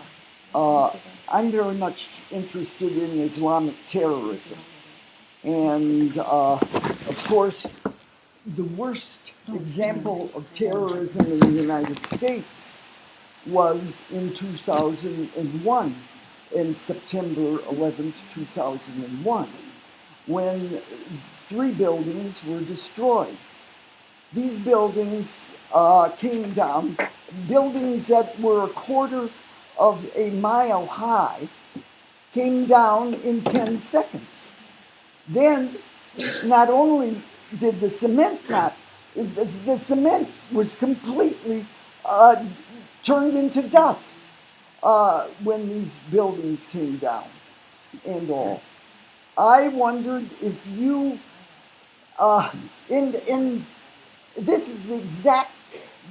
talk. I'm very much interested in Islamic terrorism. And, of course, the worst example of terrorism in the United States was in 2001, in September 11th, 2001, when 3 buildings were destroyed. These buildings came down, buildings that were a quarter of a mile high, came down in 10 seconds. Then, not only did the cement the cement was completely turned into dust when these buildings came down and all. I wondered if you, and this is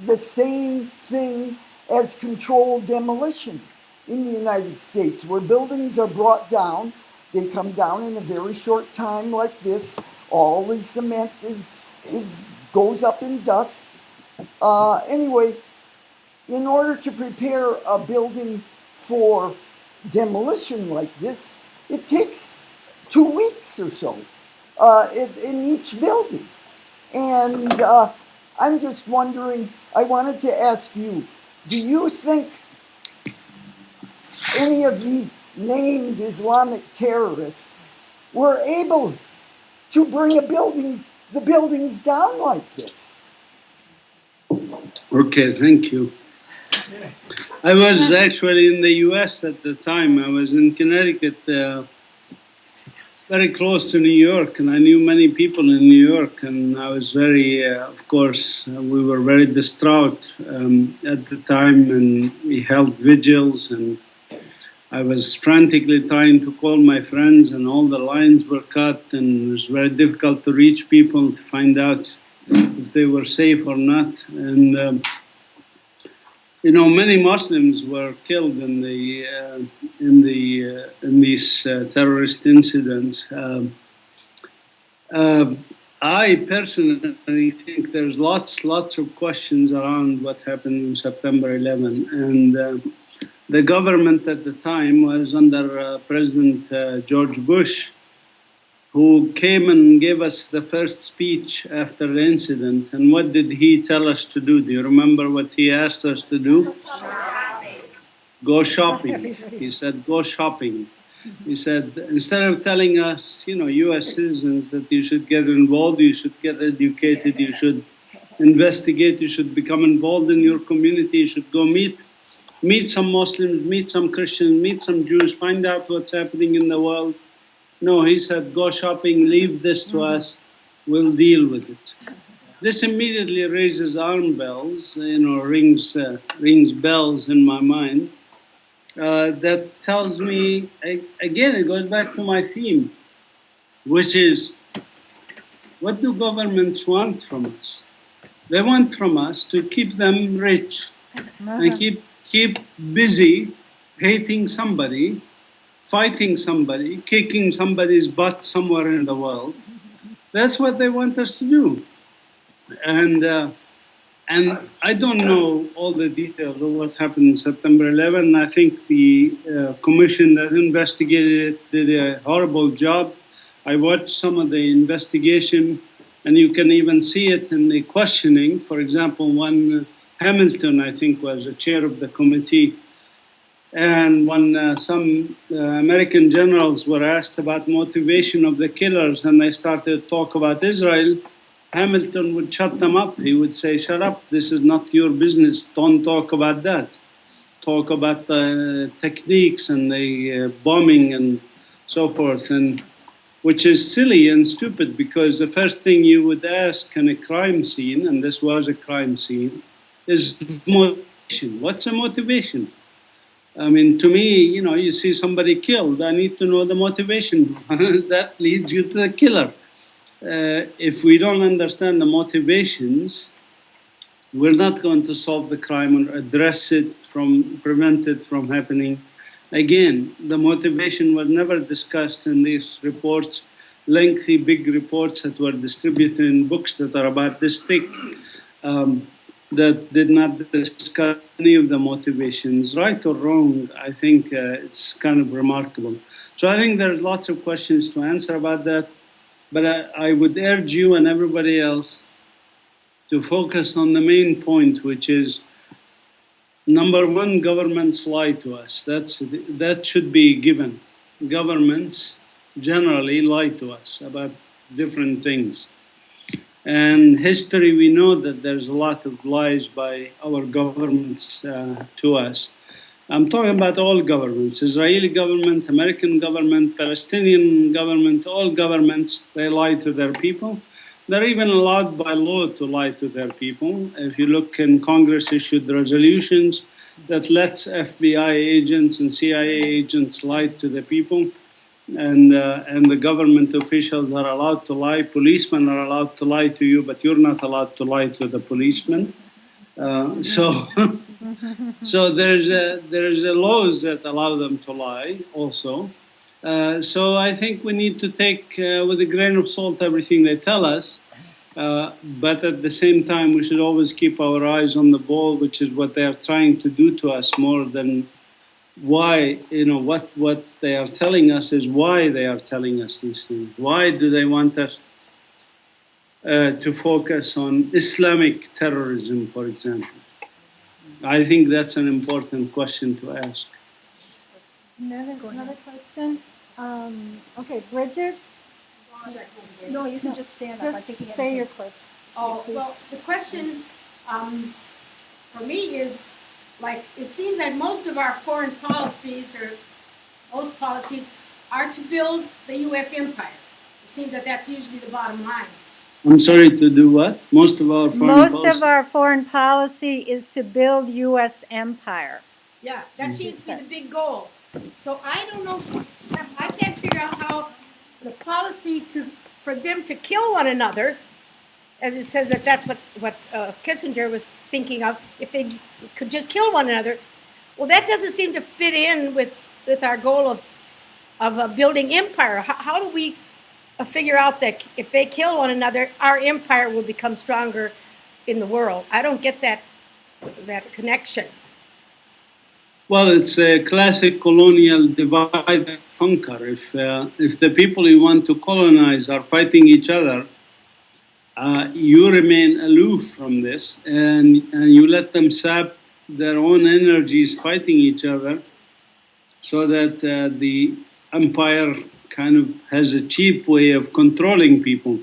the same thing as controlled demolition in the United States, where buildings are brought down. They come down in a very short time like this. All the cement goes up in dust. Anyway, in order to prepare a building for demolition like this, it takes 2 weeks or so in each building. And I'm just wondering, I wanted to ask you, do you think any of the named Islamic terrorists were able to bring the buildings down like this? Okay, thank you. I was actually in the U.S. at the time. I was in Connecticut, very close to New York, and I knew many people in New York, and I was very, of course, we were very distraught at the time, and we held vigils, and I was frantically trying to call my friends, and all the lines were cut, and it was very difficult to reach people to find out if they were safe or not. And many Muslims were killed in these terrorist incidents. I personally think there's lots of questions around what happened on September 11, and the government at the time was under President George Bush, who came and gave us the first speech after the incident. And what did he tell us to do? Do you remember what he asked us to do? Go shopping. He said, go shopping. He said, instead of telling us, U.S. citizens, that you should get involved, you should get educated, you should investigate, you should become involved in your community, you should go meet some Muslims, meet some Christians, meet some Jews, find out what's happening in the world. No, he said, go shopping, leave this to us, we'll deal with it. This immediately raises alarm bells, rings bells in my mind. That tells me, again, it goes back to my theme, which is, what do governments want from us? They want from us to keep them rich and keep busy hating somebody, fighting somebody, kicking somebody's butt somewhere in the world. That's what they want us to do. And I don't know all the details of what happened on September 11. I think the commission that investigated it did a horrible job. I watched some of the investigation, and you can even see it in the questioning. For example, one Hamilton, I think, was the chair of the committee. And when some American generals were asked about motivation of the killers, and they started to talk about Israel, Hamilton would shut them up. He would say, shut up, this is not your business, don't talk about that. Talk about the techniques and the bombing and so forth, and which is silly and stupid, because the first thing you would ask in a crime scene, and this was a crime scene, is motivation. What's the motivation? I mean, to me, you see somebody killed, I need to know the motivation. That leads you to the killer. If we don't understand the motivations, we're not going to solve the crime or address it, prevent it from happening. Again, the motivation was never discussed in these reports, lengthy, big reports that were distributed in books that are about this thick, that did not discuss any of the motivations, right or wrong. I think it's kind of remarkable. So I think there's lots of questions to answer about that. But I would urge you and everybody else to focus on the main point, which is, number one, governments lie to us. That should be given. Governments generally lie to us about different things. And history, we know that there's a lot of lies by our governments to us. I'm talking about all governments, Israeli government, American government, Palestinian government, all governments, they lie to their people. They're even allowed by law to lie to their people. If you look in Congress issued resolutions that lets FBI agents and CIA agents lie to the people, and the government officials are allowed to lie. Policemen are allowed to lie to you, but you're not allowed to lie to the policeman. So there's a laws that allow them to lie also. So I think we need to take with a grain of salt everything they tell us, but at the same time we should always keep our eyes on the ball, which is what they are trying to do to us more than why, what they are telling us is why they are telling us these things. Why do they want us to focus on Islamic terrorism, for example? I think that's an important question to ask. Another question? Okay, Bridget, No, you can just stand up. I just think you have say to- your question. Oh, well, the question, for me is, like, it seems that most of our foreign policies, or most policies, are to build the U.S. empire. It seems that that's usually the bottom line. I'm sorry, to do what? Most of our foreign Most policy- of our foreign policy is to build U.S. empire. Yeah, that seems to be the big goal. So I don't know, I can't figure out how the policy for them to kill one another, and it says that that's what Kissinger was thinking of, if they could just kill one another. Well, that doesn't seem to fit in with our goal of building empire. How do we figure out that if they kill one another, our empire will become stronger in the world? I don't get that connection. Well, it's a classic colonial divide and conquer. If the people you want to colonize are fighting each other, you remain aloof from this, and you let them sap their own energies fighting each other, so that the empire kind of has a cheap way of controlling people.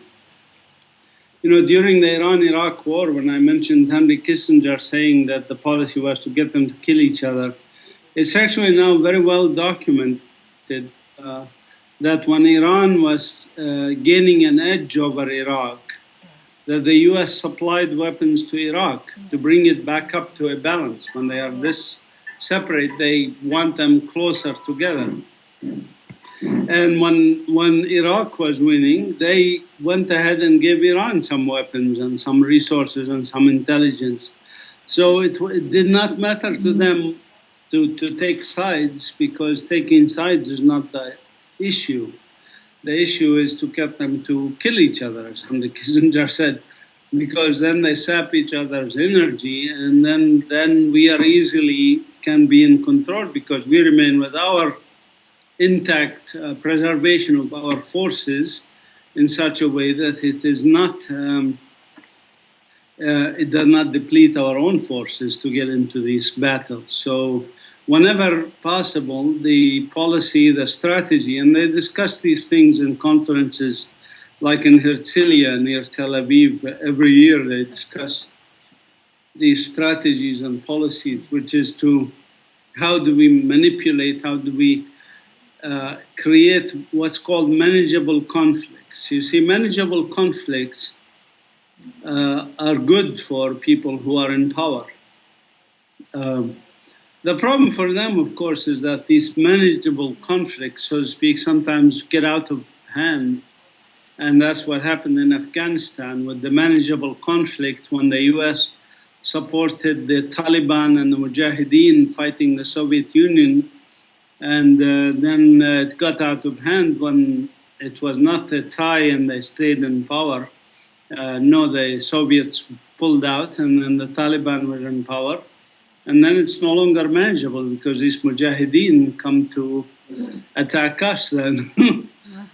During the Iran-Iraq war, when I mentioned Henry Kissinger saying that the policy was to get them to kill each other, it's actually now very well documented that when Iran was gaining an edge over Iraq, that the US supplied weapons to Iraq to bring it back up to a balance. When they are this separate, they want them closer together. And when Iraq was winning, they went ahead and gave Iran some weapons and some resources and some intelligence. So it did not matter to them to take sides, because taking sides is not the issue. The issue is to get them to kill each other, as Henry Kissinger said, because then they sap each other's energy, and then we are easily can be in control, because we remain with our intact preservation of our forces in such a way that it is not it does not deplete our own forces to get into these battles. So whenever possible, the policy, the strategy, and they discuss these things in conferences like in Herzliya near Tel Aviv. Every year they discuss these strategies and policies, which is to how do we manipulate, how do we create what's called manageable conflicts. You see, manageable conflicts are good for people who are in power. The problem for them, of course, is that these manageable conflicts, so to speak, sometimes get out of hand. And that's what happened in Afghanistan with the manageable conflict when the US supported the Taliban and the Mujahideen fighting the Soviet Union. And then it got out of hand when it was not a tie and they stayed in power. No, the Soviets pulled out and then the Taliban were in power. And then it's no longer manageable because these Mujahideen come to attack us then.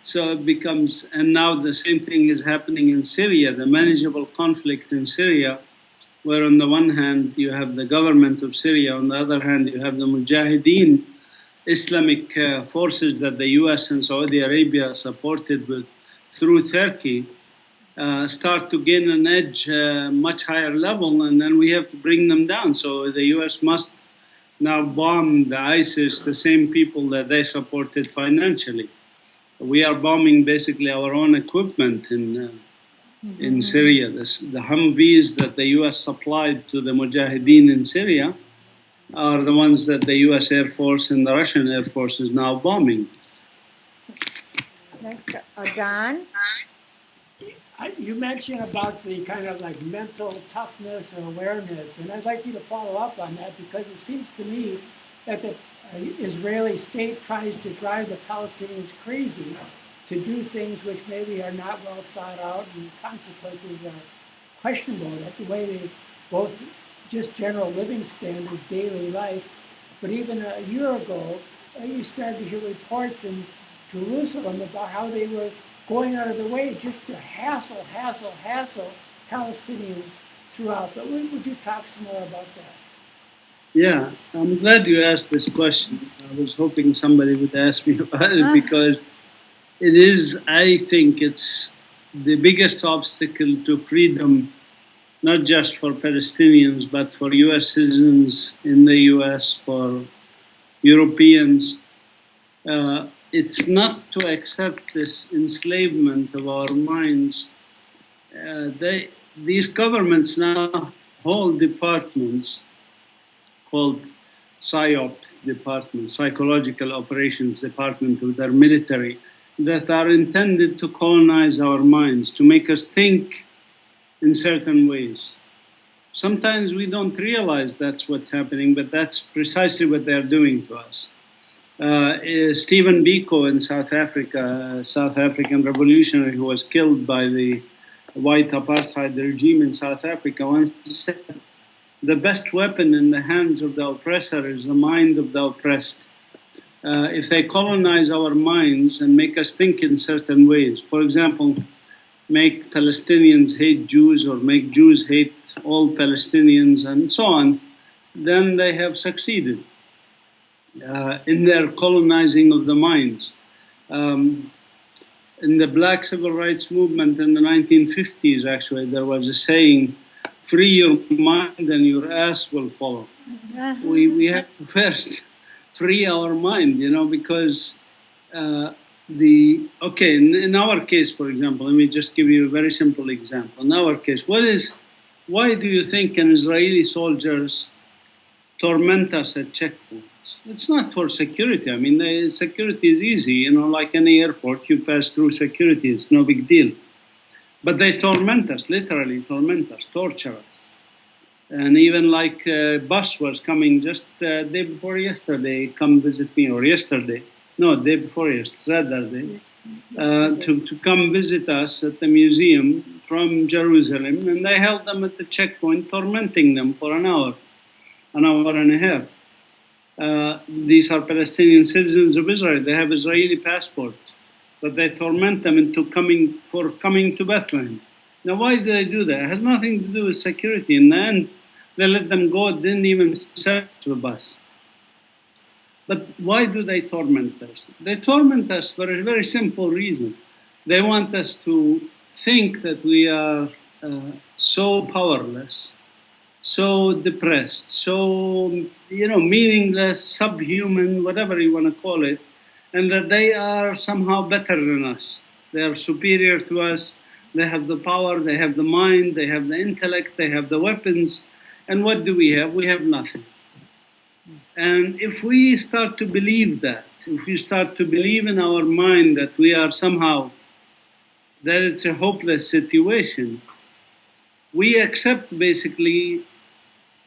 So it becomes, and now the same thing is happening in Syria, the manageable conflict in Syria, where on the one hand you have the government of Syria, on the other hand you have the Mujahideen, Islamic forces that the US and Saudi Arabia supported with, through Turkey, start to gain an edge much higher level, and then we have to bring them down. So the US must now bomb the ISIS, the same people that they supported financially. We are bombing basically our own equipment in Syria. The Humvees that the US supplied to the Mujahideen in Syria are the ones that the US Air Force and the Russian Air Force is now bombing. Next, Don? You mentioned about the kind of like mental toughness or awareness, and I'd like you to follow up on that, because it seems to me that the Israeli state tries to drive the Palestinians crazy to do things which maybe are not well thought out, and the consequences are questionable. That the way they both just general living standards, daily life, but even a year ago, you started to hear reports in Jerusalem about how they were going out of their way just to hassle Palestinians throughout. But would you talk some more about that? Yeah, I'm glad you asked this question. I was hoping somebody would ask me about it, because it is, I think it's the biggest obstacle to freedom, not just for Palestinians, but for US citizens in the US, for Europeans. It's not to accept this enslavement of our minds. These governments now hold departments called PSYOP department, Psychological Operations Department of their military, that are intended to colonize our minds, to make us think in certain ways. Sometimes we don't realize that's what's happening, but that's precisely what they're doing to us. Stephen Biko in South Africa, a South African revolutionary who was killed by the white apartheid regime in South Africa, once said, the best weapon in the hands of the oppressor is the mind of the oppressed. If they colonize our minds and make us think in certain ways, for example, make Palestinians hate Jews or make Jews hate all Palestinians and so on, then they have succeeded in their colonizing of the minds. In the Black Civil Rights Movement in the 1950s, actually, there was a saying, free your mind and your ass will follow. We have to first free our mind, because in our case, for example, let me just give you a very simple example. In our case, why do you think an Israeli soldiers torment us at checkpoints? It's not for security. I mean, the security is easy, like any airport, you pass through security, it's no big deal. But they torment us, literally torment us, torture us. And even like a bus was coming just day before yesterday, come visit me, or yesterday, no, day before yesterday, to come visit us at the museum from Jerusalem, and they held them at the checkpoint, tormenting them for an hour and a half. These are Palestinian citizens of Israel. They have Israeli passports, but they torment them into coming to Bethlehem. Now, why do they do that? It has nothing to do with security. In the end, they let them go, didn't even search the bus. But why do they torment us? They torment us for a very simple reason. They want us to think that we are so powerless, so depressed, so meaningless, subhuman, whatever you want to call it, and that they are somehow better than us. They are superior to us. They have the power, they have the mind, they have the intellect, they have the weapons. And what do we have? We have nothing. And if we start to believe that, if we start to believe in our mind that we are somehow, that it's a hopeless situation, we accept basically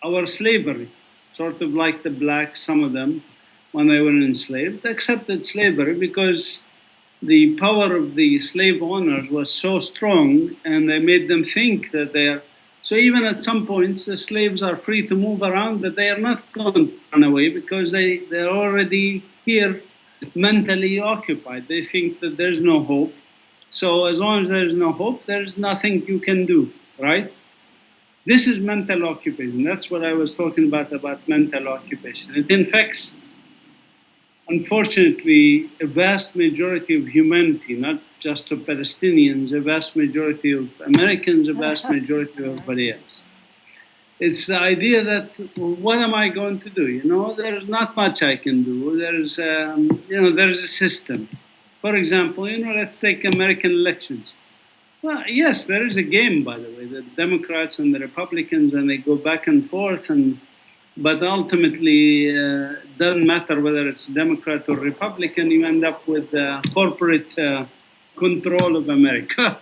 our slavery, sort of like the blacks, some of them, when they were enslaved, accepted slavery because the power of the slave owners was so strong, and they made them think that they are. So even at some points, the slaves are free to move around, but they are not going to run away because they're already here mentally occupied. They think that there's no hope. So as long as there's no hope, there's nothing you can do, right? This is mental occupation. That's what I was talking about mental occupation. It infects, unfortunately, a vast majority of humanity, not just of Palestinians, a vast majority of Americans, a vast majority of everybody else. It's the idea that, well, what am I going to do? You know, there's not much I can do. There's a system. For example, you know, let's take American elections. Well, yes, there is a game, by the way, the Democrats and the Republicans, and they go back and forth, but ultimately, doesn't matter whether it's Democrat or Republican, you end up with corporate control of America.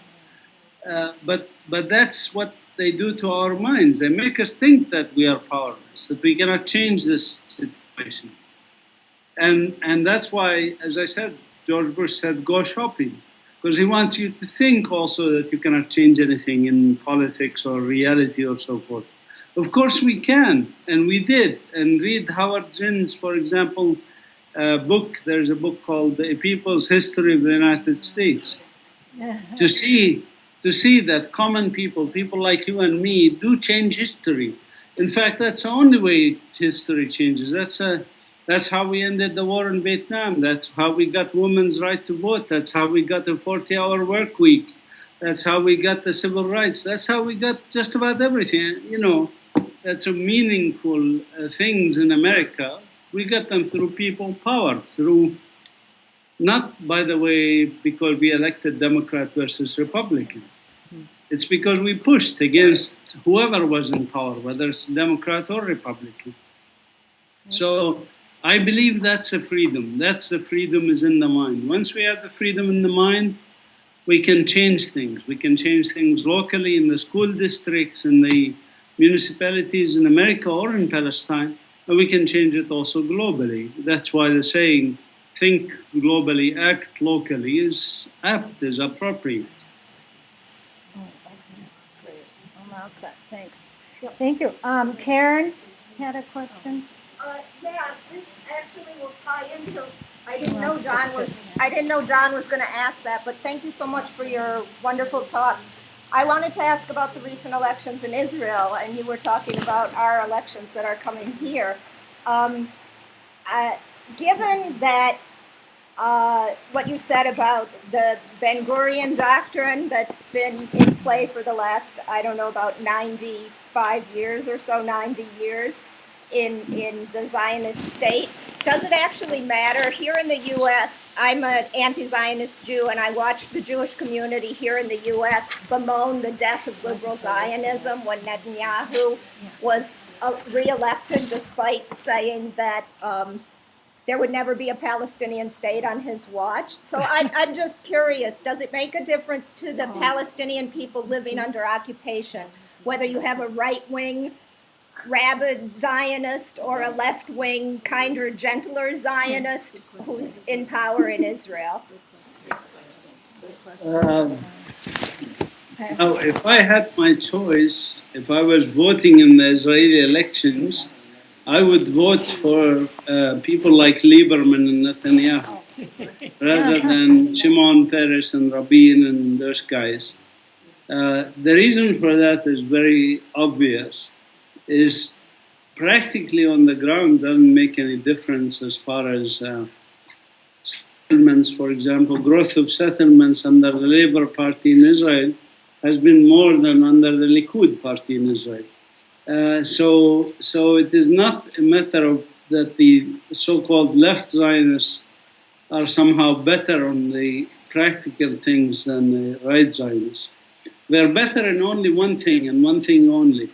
But that's what they do to our minds. They make us think that we are powerless, that we cannot change this situation. And that's why, as I said, George Bush said, go shopping. Because he wants you to think also that you cannot change anything in politics or reality or so forth. Of course we can, and we did. And read Howard Zinn's, for example, book. There's a book called A People's History of the United States. To see that common people like you and me, do change history. In fact, that's the only way history changes. That's how we ended the war in Vietnam. That's how we got women's right to vote. That's how we got the 40-hour work week. That's how we got the civil rights. That's how we got just about everything. You know, that's a meaningful things in America. We got them through people power, through, not, by the way, because we elected Democrat versus Republican. It's because we pushed against whoever was in power, whether it's Democrat or Republican. So I believe that's a freedom. That's the freedom is in the mind. Once we have the freedom in the mind, we can change things. We can change things locally in the school districts, in the municipalities in America or in Palestine, and we can change it also globally. That's why the saying, think globally, act locally, is apt, is appropriate. I'm all set. Thanks. Thank you. Karen had a question. Yeah, this actually will tie into. I didn't know John was going to ask that, but thank you so much for your wonderful talk. I wanted to ask about the recent elections in Israel, and you were talking about our elections that are coming here. Given that what you said about the Ben Gurion doctrine that's been in play for the last, I don't know, about 95 years or so, 90 years in the Zionist state, does it actually matter? Here in the U.S., I'm an anti-Zionist Jew, and I watched the Jewish community here in the U.S. bemoan the death of liberal Zionism when Netanyahu was re-elected, despite saying that there would never be a Palestinian state on his watch. So I'm just curious, does it make a difference to the Palestinian people living under occupation, whether you have a right-wing rabid Zionist or a left-wing, kinder, gentler Zionist who's in power in Israel? Now, if I had my choice, if I was voting in the Israeli elections, I would vote for people like Lieberman and Netanyahu rather than Shimon Peres and Rabin and those guys. The reason for that is very obvious. Is practically on the ground doesn't make any difference as far as settlements, for example. Growth of settlements under the Labour Party in Israel has been more than under the Likud Party in Israel. So it is not a matter of that the so-called left Zionists are somehow better on the practical things than the right Zionists. They're better in only one thing and one thing only.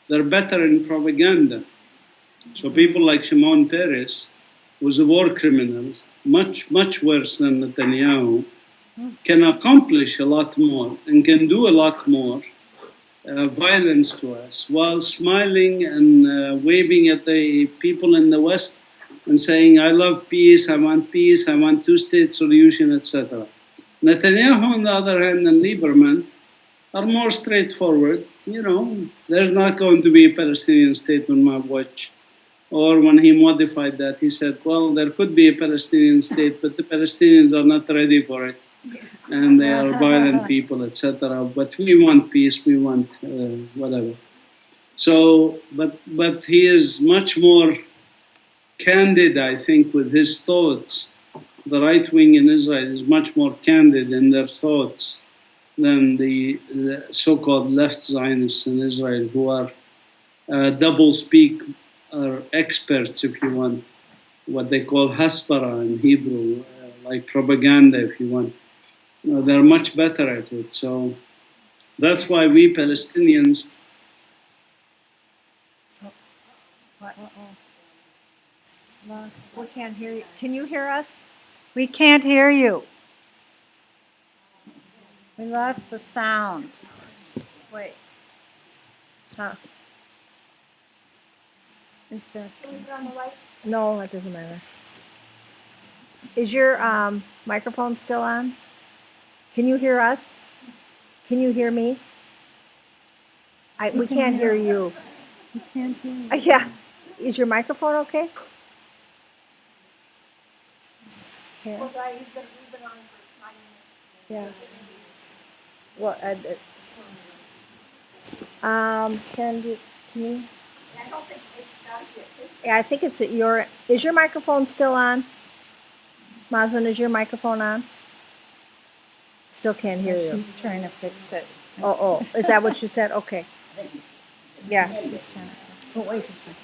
They're better in propaganda. So people like Shimon Peres was a war criminal, much, much worse than Netanyahu, can accomplish a lot more and can do a lot more violence to us while smiling and waving at the people in the West and saying, I love peace, I want two-state solution, etc. Netanyahu, on the other hand, and Lieberman are more straightforward. You know, there's not going to be a Palestinian state on my watch. Or when he modified that, he said, well, there could be a Palestinian state, but the Palestinians are not ready for it. And they are violent people, etc. But we want peace, we want whatever. So, but he is much more candid, I think, with his thoughts. The right wing in Israel is much more candid in their thoughts than the so-called left Zionists in Israel, who are double speak, or experts, if you want, what they call hasbara in Hebrew, like propaganda, if you want. They're much better at it. So that's why we Palestinians. We can't hear you. Can you hear us? We can't hear you. We lost the sound. Wait. Huh. Is there No, it doesn't matter. Is your microphone still on? Can you hear us? Can you hear me? We can't hear you. we can't hear you. Yeah. Is your microphone okay? Yeah. Yeah. Well, can you? Yeah, I think it's at your. Is your microphone still on? Mazin, is your microphone on? Still can't hear you. She's trying to fix it. Oh, is that what you said? Okay. Yeah. She's trying to fix it. Oh, wait a second.